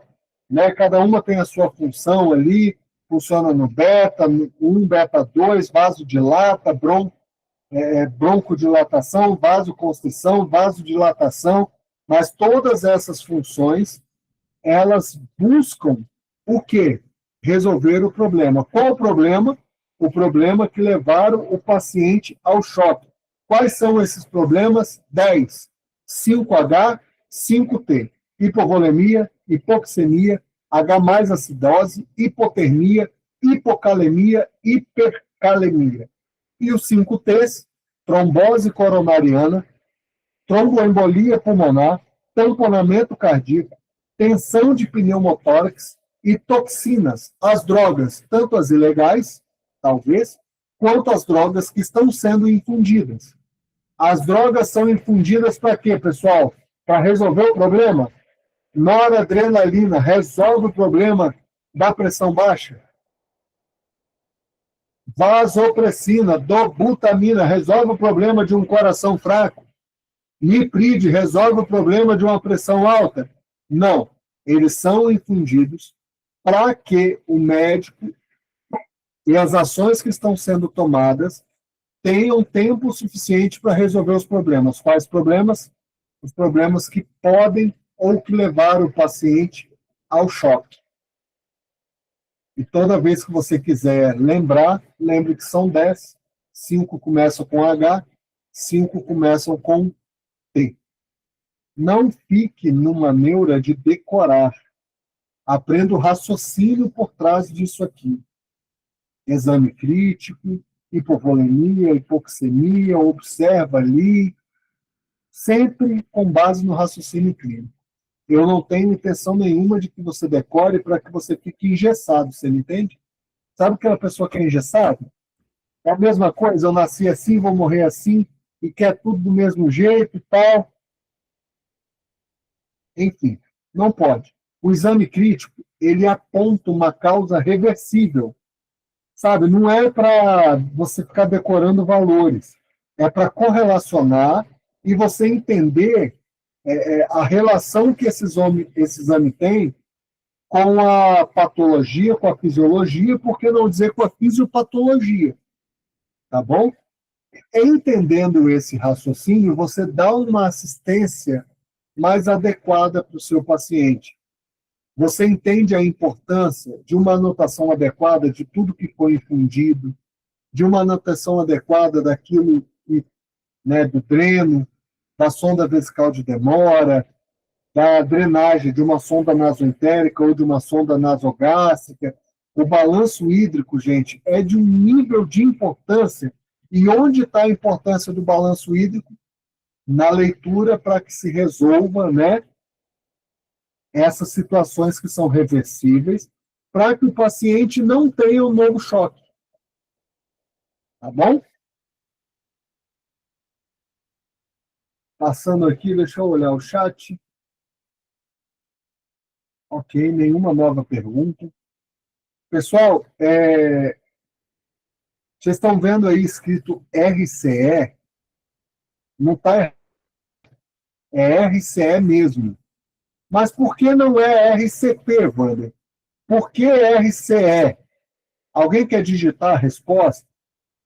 né? Cada uma tem a sua função ali, funciona no beta, 1, beta 2, vasodilata, broncodilatação, vasoconstrição, vasodilatação, mas todas essas funções, elas buscam o quê? Resolver o problema. Qual o problema? O problema que levaram o paciente ao choque. Quais são esses problemas? 10. 5H, 5T. Hipovolemia, hipoxemia, H mais acidose, hipotermia, hipocalemia, hipercalemia. E os 5Ts, trombose coronariana, tromboembolia pulmonar, tamponamento cardíaco, tensão de pneumotórax e toxinas. As drogas, tanto as ilegais, talvez, quanto as drogas que estão sendo infundidas. As drogas são infundidas para quê, pessoal? Para resolver o problema? Noradrenalina resolve o problema da pressão baixa? Vasopressina, dobutamina, resolve o problema de um coração fraco? Nipride resolve o problema de uma pressão alta? Não. Eles são infundidos para que o médico e as ações que estão sendo tomadas tenham tempo suficiente para resolver os problemas. Quais problemas? Os problemas que podem ou que levaram o paciente ao choque. E toda vez que você quiser lembrar, lembre que são 10, 5 começam com H, 5 começam com T. Não fique numa neura de decorar. Aprenda o raciocínio por trás disso aqui. Exame crítico, hipovolemia, hipoxemia, observa ali, sempre com base no raciocínio clínico. Eu não tenho intenção nenhuma de que você decore para que você fique engessado, você me entende? Sabe aquela pessoa que é engessada? É a mesma coisa, eu nasci assim, vou morrer assim, e quer tudo do mesmo jeito e tal. Enfim, não pode. O exame crítico, ele aponta uma causa reversível. Sabe, não é para você ficar decorando valores, é para correlacionar e você entender a relação que esse exame tem com a patologia, com a fisiologia, por que não dizer com a fisiopatologia, tá bom? Entendendo esse raciocínio, você dá uma assistência mais adequada para o seu paciente. Você entende a importância de uma anotação adequada de tudo que foi infundido, de uma anotação adequada daquilo que, do dreno, da sonda vesical de demora, da drenagem de uma sonda nasoentérica ou de uma sonda nasogástrica. O balanço hídrico, gente, é de um nível de importância. E onde está a importância do balanço hídrico? Na leitura para que se resolva, essas situações que são reversíveis, para que o paciente não tenha um novo choque. Tá bom? Passando aqui, deixa eu olhar o chat. Ok, nenhuma nova pergunta. Pessoal, vocês estão vendo aí escrito RCE? Não está, é RCE mesmo. Mas por que não é RCP, Wander? Por que RCE? Alguém quer digitar a resposta?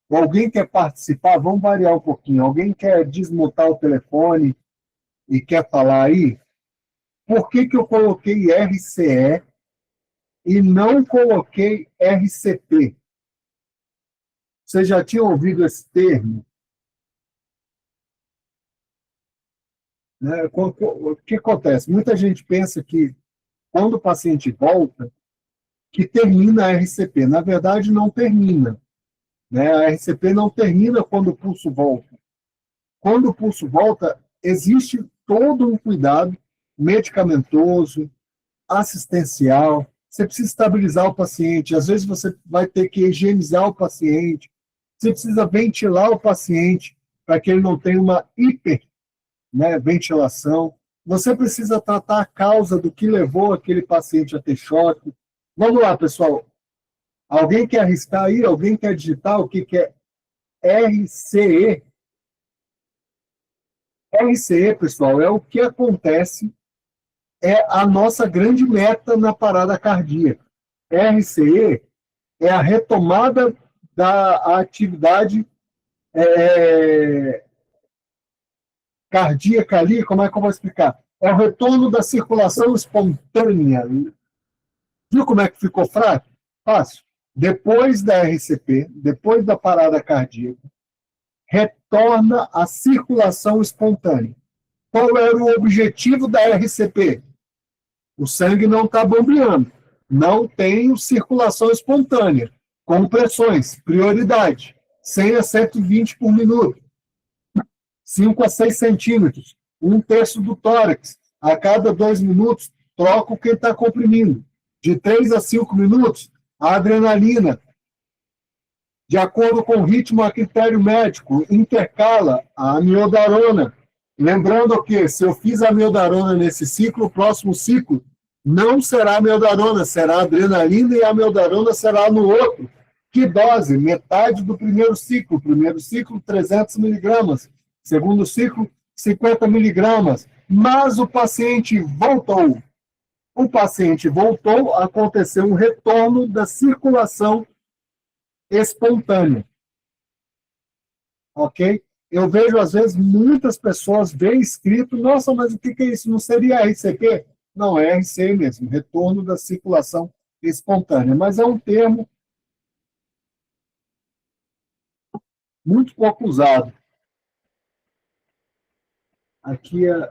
Ou alguém quer participar? Vamos variar um pouquinho. Alguém quer desmutar o telefone e quer falar aí? Por que eu coloquei RCE e não coloquei RCP? Você já tinha ouvido esse termo? O que acontece? Muita gente pensa que quando o paciente volta, que termina a RCP. Na verdade, não termina. A RCP não termina quando o pulso volta. Quando o pulso volta, existe todo um cuidado medicamentoso, assistencial. Você precisa estabilizar o paciente. Às vezes você vai ter que higienizar o paciente. Você precisa ventilar o paciente para que ele não tenha uma hiperventilação. Você precisa tratar a causa do que levou aquele paciente a ter choque. Vamos lá, pessoal. Alguém quer arriscar aí? Alguém quer digitar o que é RCE? RCE, pessoal, é o que acontece, é a nossa grande meta na parada cardíaca. RCE é a retomada da atividade cardíaca ali, como é que eu vou explicar? É o retorno da circulação espontânea. Viu como é que ficou fraco? Fácil. Depois da RCP, depois da parada cardíaca, retorna a circulação espontânea. Qual era o objetivo da RCP? O sangue não está bombeando, não tem circulação espontânea, compressões, prioridade, 100 a 120 por minuto, 5 a 6 centímetros, 1/3 do tórax, A cada 2 minutos, troca quem está comprimindo. De 3 a 5 minutos, a adrenalina. De acordo com o ritmo a critério médico, intercala a amiodarona. Lembrando que, se eu fiz a amiodarona nesse ciclo, o próximo ciclo não será amiodarona, será adrenalina e a amiodarona será no outro. Que dose? Metade do primeiro ciclo. Primeiro ciclo, 300 miligramas. Segundo ciclo, 50 miligramas. Mas o paciente voltou. O paciente voltou, aconteceu um retorno da circulação espontânea. Ok? Eu vejo, às vezes, muitas pessoas veem escrito, nossa, mas o que é isso? Não seria RCP? Não, é RC mesmo, retorno da circulação espontânea. Mas é um termo muito pouco usado. Aqui é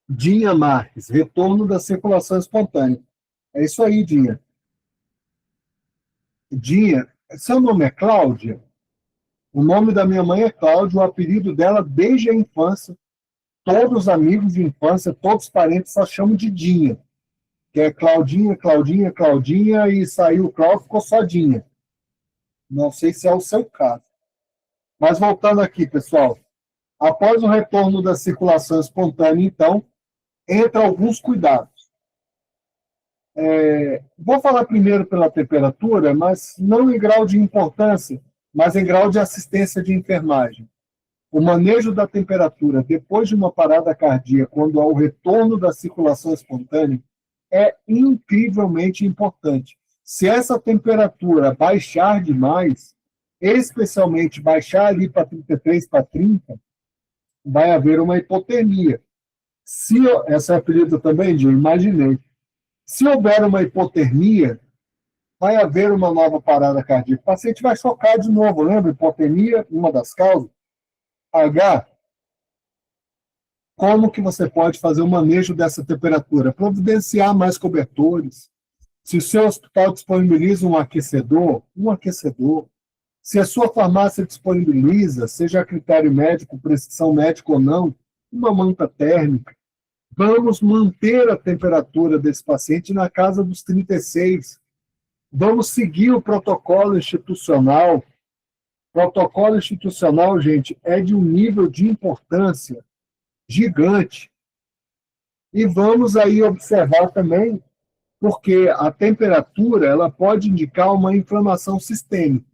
Dinha Marques, retorno da circulação espontânea. É isso aí, Dinha. Dinha, seu nome é Cláudia? O nome da minha mãe é Cláudia, o apelido dela desde a infância, todos os amigos de infância, todos os parentes só chamam de Dinha, que é Claudinha, Claudinha, Claudinha, e saiu o Cláudio, ficou só Dinha. Não sei se é o seu caso. Mas voltando aqui, pessoal, após o retorno da circulação espontânea, então, entra alguns cuidados. Vou falar primeiro pela temperatura, mas não em grau de importância, mas em grau de assistência de enfermagem. O manejo da temperatura depois de uma parada cardíaca, quando há o retorno da circulação espontânea, é incrivelmente importante. Se essa temperatura baixar demais, especialmente baixar ali para 33, para 30, vai haver uma hipotermia. Essa é a apelido também, de imaginei. Se houver uma hipotermia, vai haver uma nova parada cardíaca. O paciente vai chocar de novo, lembra? Hipotermia, uma das causas. H, como que você pode fazer o manejo dessa temperatura? Providenciar mais cobertores. Se o seu hospital disponibiliza um aquecedor. Se a sua farmácia disponibiliza, seja a critério médico, prescrição médica ou não, uma manta térmica. Vamos manter a temperatura desse paciente na casa dos 36. Vamos seguir o protocolo institucional. Protocolo institucional, gente, é de um nível de importância gigante. E vamos aí observar também, porque a temperatura ela pode indicar uma inflamação sistêmica.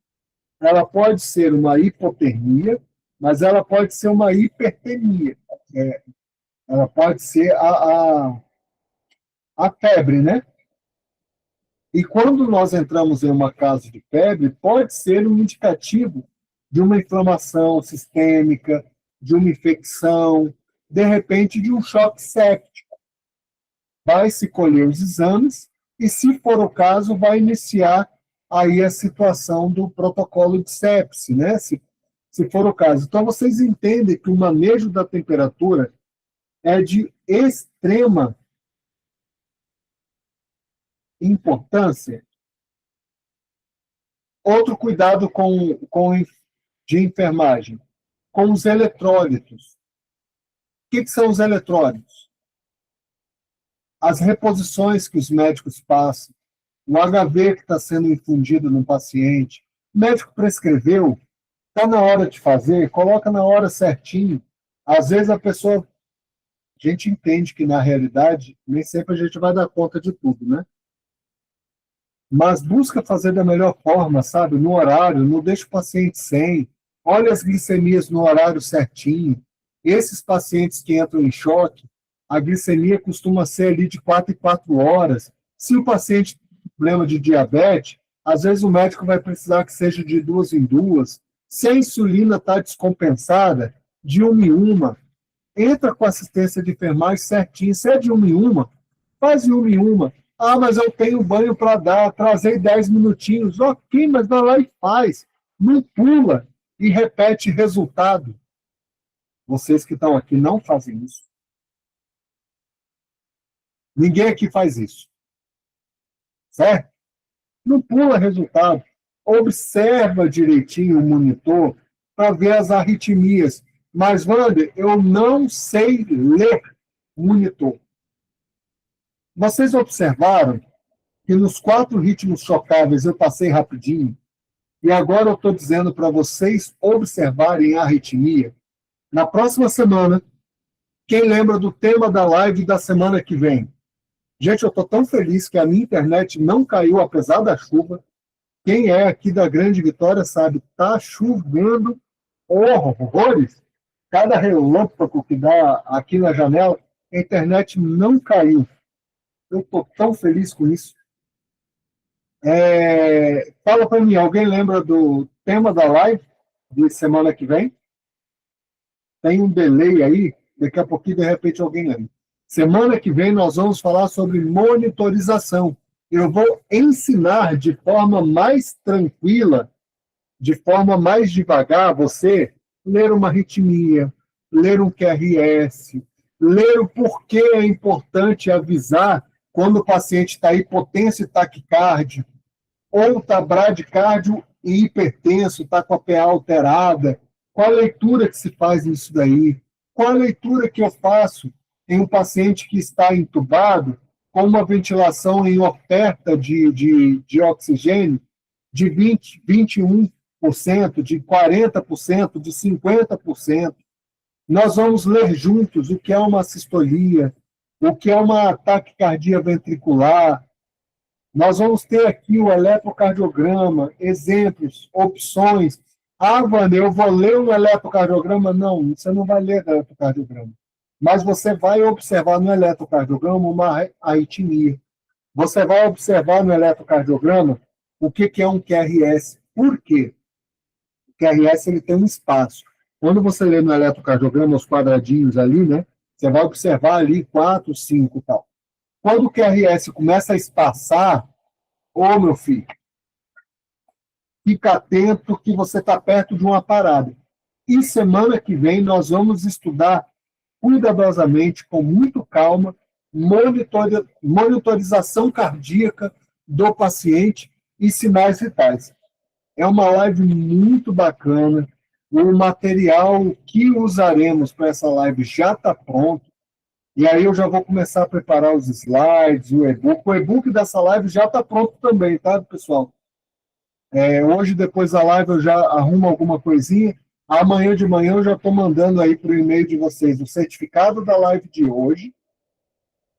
Ela pode ser uma hipotermia, mas ela pode ser uma hipertermia. Ela pode ser a febre, né? E quando nós entramos em uma casa de febre, pode ser um indicativo de uma inflamação sistêmica, de uma infecção, de repente de um choque séptico. Vai se colher os exames e, se for o caso, vai iniciar aí a situação do protocolo de sepse, né? Se for o caso. Então, vocês entendem que o manejo da temperatura é de extrema importância. Outro cuidado de enfermagem, com os eletrólitos. O que são os eletrólitos? As reposições que os médicos passam, o HV que está sendo infundido no paciente, o médico prescreveu, está na hora de fazer, coloca na hora certinho. Às vezes a gente entende que na realidade nem sempre a gente vai dar conta de tudo, né? Mas busca fazer da melhor forma, sabe? No horário, não deixa o paciente sem. Olha as glicemias no horário certinho. Esses pacientes que entram em choque, a glicemia costuma ser ali de 4 em 4 horas. Se o paciente tem problema de diabetes, às vezes o médico vai precisar que seja de 2 em 2. Se a insulina está descompensada, de 1 em 1. Entra com assistência de enfermagem certinho. Se é de 1 em 1, faz de 1 em 1. Ah, mas eu tenho banho para dar, atrasei 10 minutinhos. Ok, mas vai lá e faz. Não pula e repete resultado. Vocês que estão aqui não fazem isso. Ninguém aqui faz isso. Certo? Não pula resultado. Observa direitinho o monitor para ver as arritmias. Mas, Wander, eu não sei ler monitor. Vocês observaram que nos 4 ritmos chocáveis eu passei rapidinho, e agora eu estou dizendo para vocês observarem a arritmia. Na próxima semana, quem lembra do tema da live da semana que vem? Gente, eu estou tão feliz que a minha internet não caiu, apesar da chuva. Quem é aqui da Grande Vitória sabe, está chovendo horrores. Cada relâmpago que dá aqui na janela, a internet não caiu. Eu estou tão feliz com isso. Fala para mim, alguém lembra do tema da live de semana que vem? Tem um delay aí, daqui a pouquinho, de repente, alguém lembra. Semana que vem nós vamos falar sobre monitorização. Eu vou ensinar de forma mais tranquila, de forma mais devagar, você ler uma arritmia, ler um QRS, ler o porquê é importante avisar quando o paciente está hipotenso e taquicárdio, ou está bradicárdio e hipertenso, está com a PA alterada. Qual a leitura que se faz nisso daí? Qual a leitura que eu faço em um paciente que está entubado com uma ventilação em oferta de oxigênio de 20%, 21%, de 40%, de 50%? Nós vamos ler juntos o que é uma sistolia, o que é uma taquicardia ventricular. Nós vamos ter aqui o eletrocardiograma, exemplos, opções. Ah, Vânia, eu vou ler um eletrocardiograma? Não, você não vai ler eletrocardiograma. Mas você vai observar no eletrocardiograma uma arritmia. Você vai observar no eletrocardiograma o que é um QRS. Por quê? O QRS ele tem um espaço. Quando você lê no eletrocardiograma os quadradinhos ali, né, você vai observar ali 4, 5 e tal. Quando o QRS começa a espaçar, ô meu filho, fica atento que você está perto de uma parada. E semana que vem nós vamos estudar cuidadosamente, com muito calma, monitorização cardíaca do paciente e sinais vitais. É uma live muito bacana. O material que usaremos para essa live já está pronto. E aí eu já vou começar a preparar os slides, o e-book. O e-book dessa live já está pronto também, tá, pessoal? Hoje, depois da live, eu já arrumo alguma coisinha. Amanhã de manhã eu já estou mandando aí para o e-mail de vocês o certificado da live de hoje.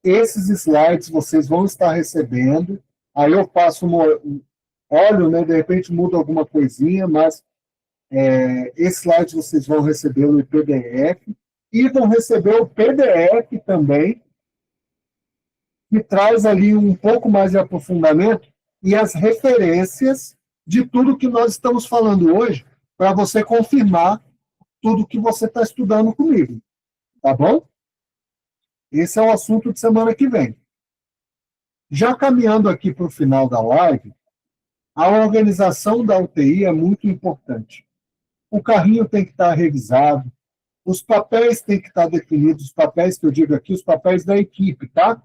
Esses slides vocês vão estar recebendo. Aí eu faço olho, né, de repente muda alguma coisinha, mas esses slides vocês vão receber no PDF. E vão receber o PDF também, que traz ali um pouco mais de aprofundamento e as referências de tudo que nós estamos falando hoje, para você confirmar tudo que você está estudando comigo. Tá bom? Esse é o assunto de semana que vem. Já caminhando aqui para o final da live, a organização da UTI é muito importante. O carrinho tem que estar revisado, os papéis têm que estar definidos, os papéis que eu digo aqui, os papéis da equipe, tá?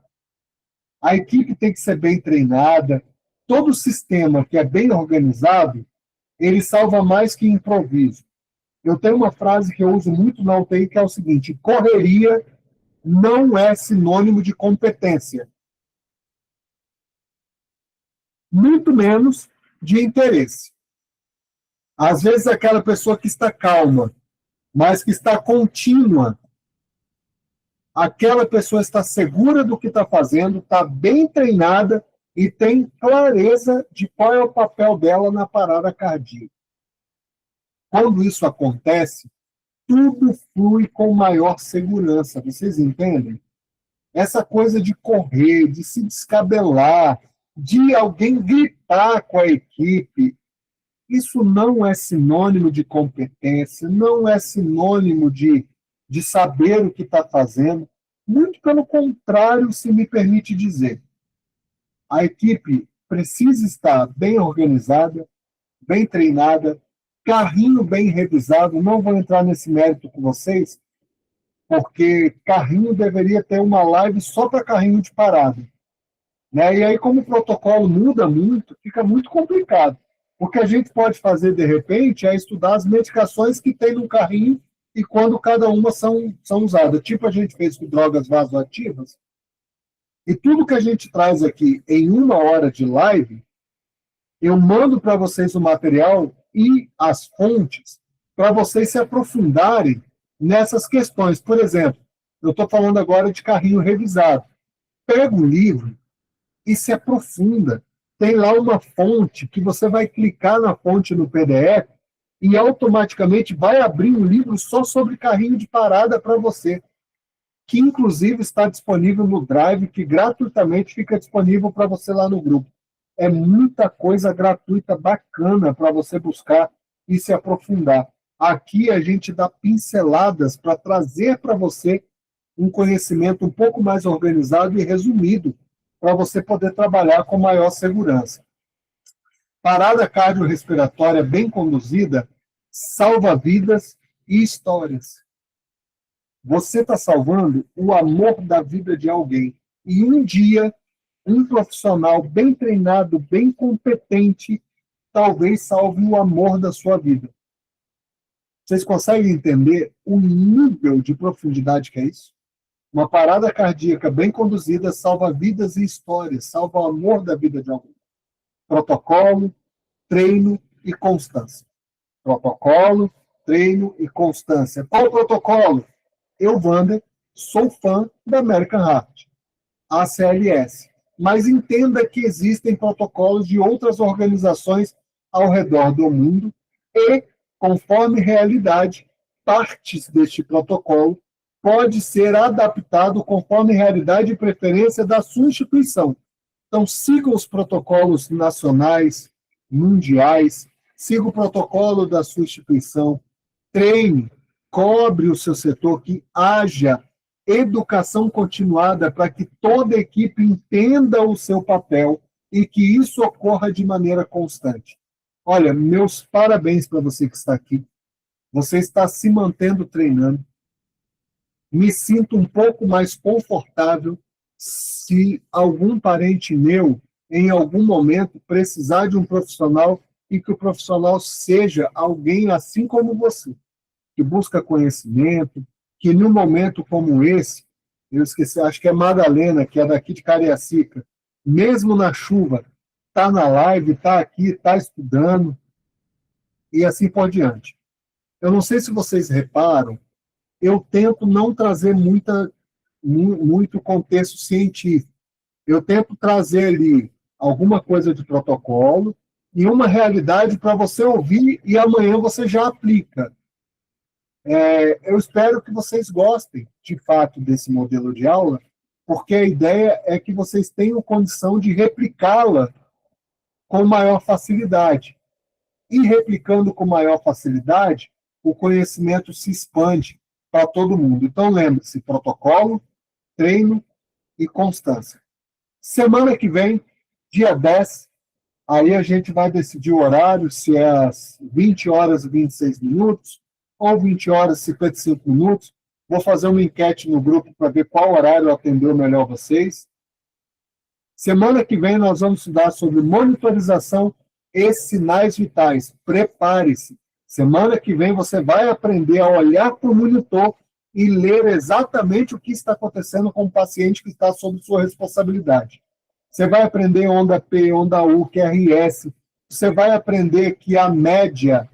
A equipe tem que ser bem treinada. Todo sistema que é bem organizado, ele salva mais que improviso. Eu tenho uma frase que eu uso muito na UTI, que é o seguinte: correria não é sinônimo de competência. Muito menos de interesse. Às vezes, aquela pessoa que está calma, mas que está contínua, aquela pessoa está segura do que está fazendo, está bem treinada e tem clareza de qual é o papel dela na parada cardíaca. Quando isso acontece, tudo flui com maior segurança. Vocês entendem? Essa coisa de correr, de se descabelar, de alguém gritar com a equipe, isso não é sinônimo de competência, não é sinônimo de saber o que está fazendo. Muito pelo contrário, se me permite dizer. A equipe precisa estar bem organizada, bem treinada, carrinho bem revisado. Não vou entrar nesse mérito com vocês, porque carrinho deveria ter uma live só para carrinho de parada. Né? E aí, como o protocolo muda muito, fica muito complicado. O que a gente pode fazer, de repente, é estudar as medicações que tem no carrinho e quando cada uma são usadas. Tipo a gente fez com drogas vasoativas. E tudo que a gente traz aqui em 1 hora de live, eu mando para vocês o material e as fontes para vocês se aprofundarem nessas questões. Por exemplo, eu estou falando agora de carrinho revisado. Pega o livro e se aprofunda. Tem lá uma fonte que você vai clicar na fonte no PDF e automaticamente vai abrir um livro só sobre carrinho de parada para você, que inclusive está disponível no Drive, que gratuitamente fica disponível para você lá no grupo. É muita coisa gratuita bacana para você buscar e se aprofundar. Aqui a gente dá pinceladas para trazer para você um conhecimento um pouco mais organizado e resumido, para você poder trabalhar com maior segurança. Parada cardiorrespiratória bem conduzida salva vidas e histórias. Você está salvando o amor da vida de alguém. E um dia, um profissional bem treinado, bem competente, talvez salve o amor da sua vida. Vocês conseguem entender o nível de profundidade que é isso? Uma parada cardíaca bem conduzida salva vidas e histórias, salva o amor da vida de alguém. Protocolo, treino e constância. Protocolo, treino e constância. Qual o protocolo? Eu, Wander, sou fã da American Heart, ACLS. Mas entenda que existem protocolos de outras organizações ao redor do mundo e, conforme realidade, partes deste protocolo pode ser adaptado conforme realidade e preferência da sua instituição. Então, siga os protocolos nacionais, mundiais, siga o protocolo da sua instituição, treine, cobre o seu setor, que haja educação continuada para que toda a equipe entenda o seu papel e que isso ocorra de maneira constante. Olha, meus parabéns para você que está aqui. Você está se mantendo treinando. Me sinto um pouco mais confortável se algum parente meu, em algum momento, precisar de um profissional e que o profissional seja alguém assim como você, que busca conhecimento, que num momento como esse, eu esqueci, acho que é Madalena, que é daqui de Cariacica, mesmo na chuva, está na live, está aqui, está estudando, e assim por diante. Eu não sei se vocês reparam, eu tento não trazer muito contexto científico. Eu tento trazer ali alguma coisa de protocolo e uma realidade para você ouvir e amanhã você já aplica. Eu espero que vocês gostem, de fato, desse modelo de aula, porque a ideia é que vocês tenham condição de replicá-la com maior facilidade. E replicando com maior facilidade, o conhecimento se expande para todo mundo. Então, lembre-se, protocolo, treino e constância. Semana que vem, dia 10, aí a gente vai decidir o horário, se é às 20 horas e 26 minutos, ou 20 horas e 55 minutos. Vou fazer uma enquete no grupo para ver qual horário atendeu melhor vocês. Semana que vem nós vamos estudar sobre monitorização e sinais vitais. Prepare-se. Semana que vem você vai aprender a olhar para o monitor e ler exatamente o que está acontecendo com o paciente que está sob sua responsabilidade. Você vai aprender onda P, onda U, QRS. Você vai aprender que a média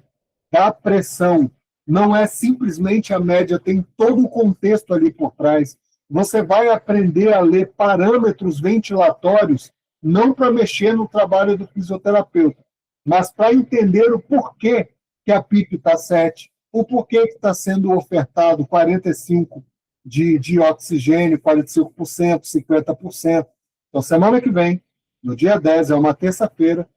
da pressão não é simplesmente a média, tem todo o contexto ali por trás. Você vai aprender a ler parâmetros ventilatórios, não para mexer no trabalho do fisioterapeuta, mas para entender o porquê que a PIP está 7, o porquê que está sendo ofertado 45% de oxigênio, 45%, 50%. Então, semana que vem, no dia 10, é uma terça-feira,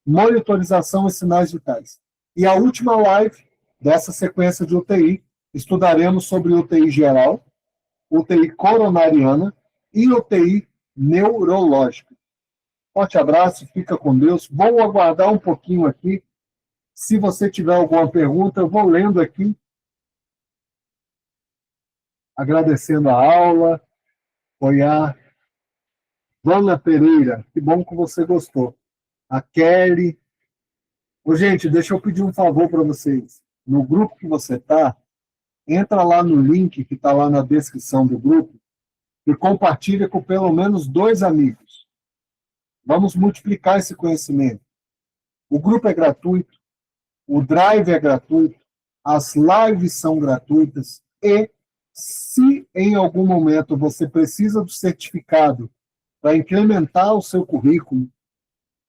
monitorização e sinais vitais. E a última live dessa sequência de UTI, estudaremos sobre UTI geral, UTI coronariana e UTI neurológica. Forte abraço, fica com Deus. Vou aguardar um pouquinho aqui. Se você tiver alguma pergunta, eu vou lendo aqui. Agradecendo a aula. Foi a Dona Pereira. Que bom que você gostou. A Kelly. Ô, gente, deixa eu pedir um favor para vocês. No grupo que você está, entra lá no link que está lá na descrição do grupo e compartilha com pelo menos 2 amigos. Vamos multiplicar esse conhecimento. O grupo é gratuito, o Drive é gratuito, as lives são gratuitas e, se em algum momento você precisa do certificado para incrementar o seu currículo,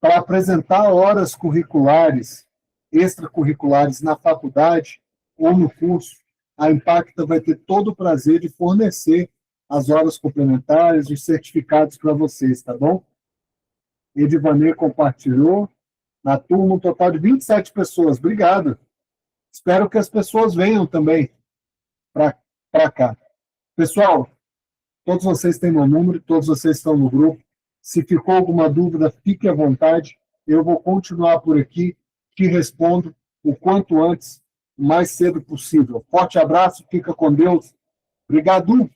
para apresentar horas curriculares, extracurriculares na faculdade ou no curso, a Impacta vai ter todo o prazer de fornecer as horas complementares, os certificados para vocês, tá bom? Edivanei compartilhou. Na turma, um total de 27 pessoas. Obrigado. Espero que as pessoas venham também para cá. Pessoal, todos vocês têm meu número, todos vocês estão no grupo. Se ficou alguma dúvida, fique à vontade. Eu vou continuar por aqui, te respondo o quanto antes, o mais cedo possível. Forte abraço, fica com Deus. Obrigado.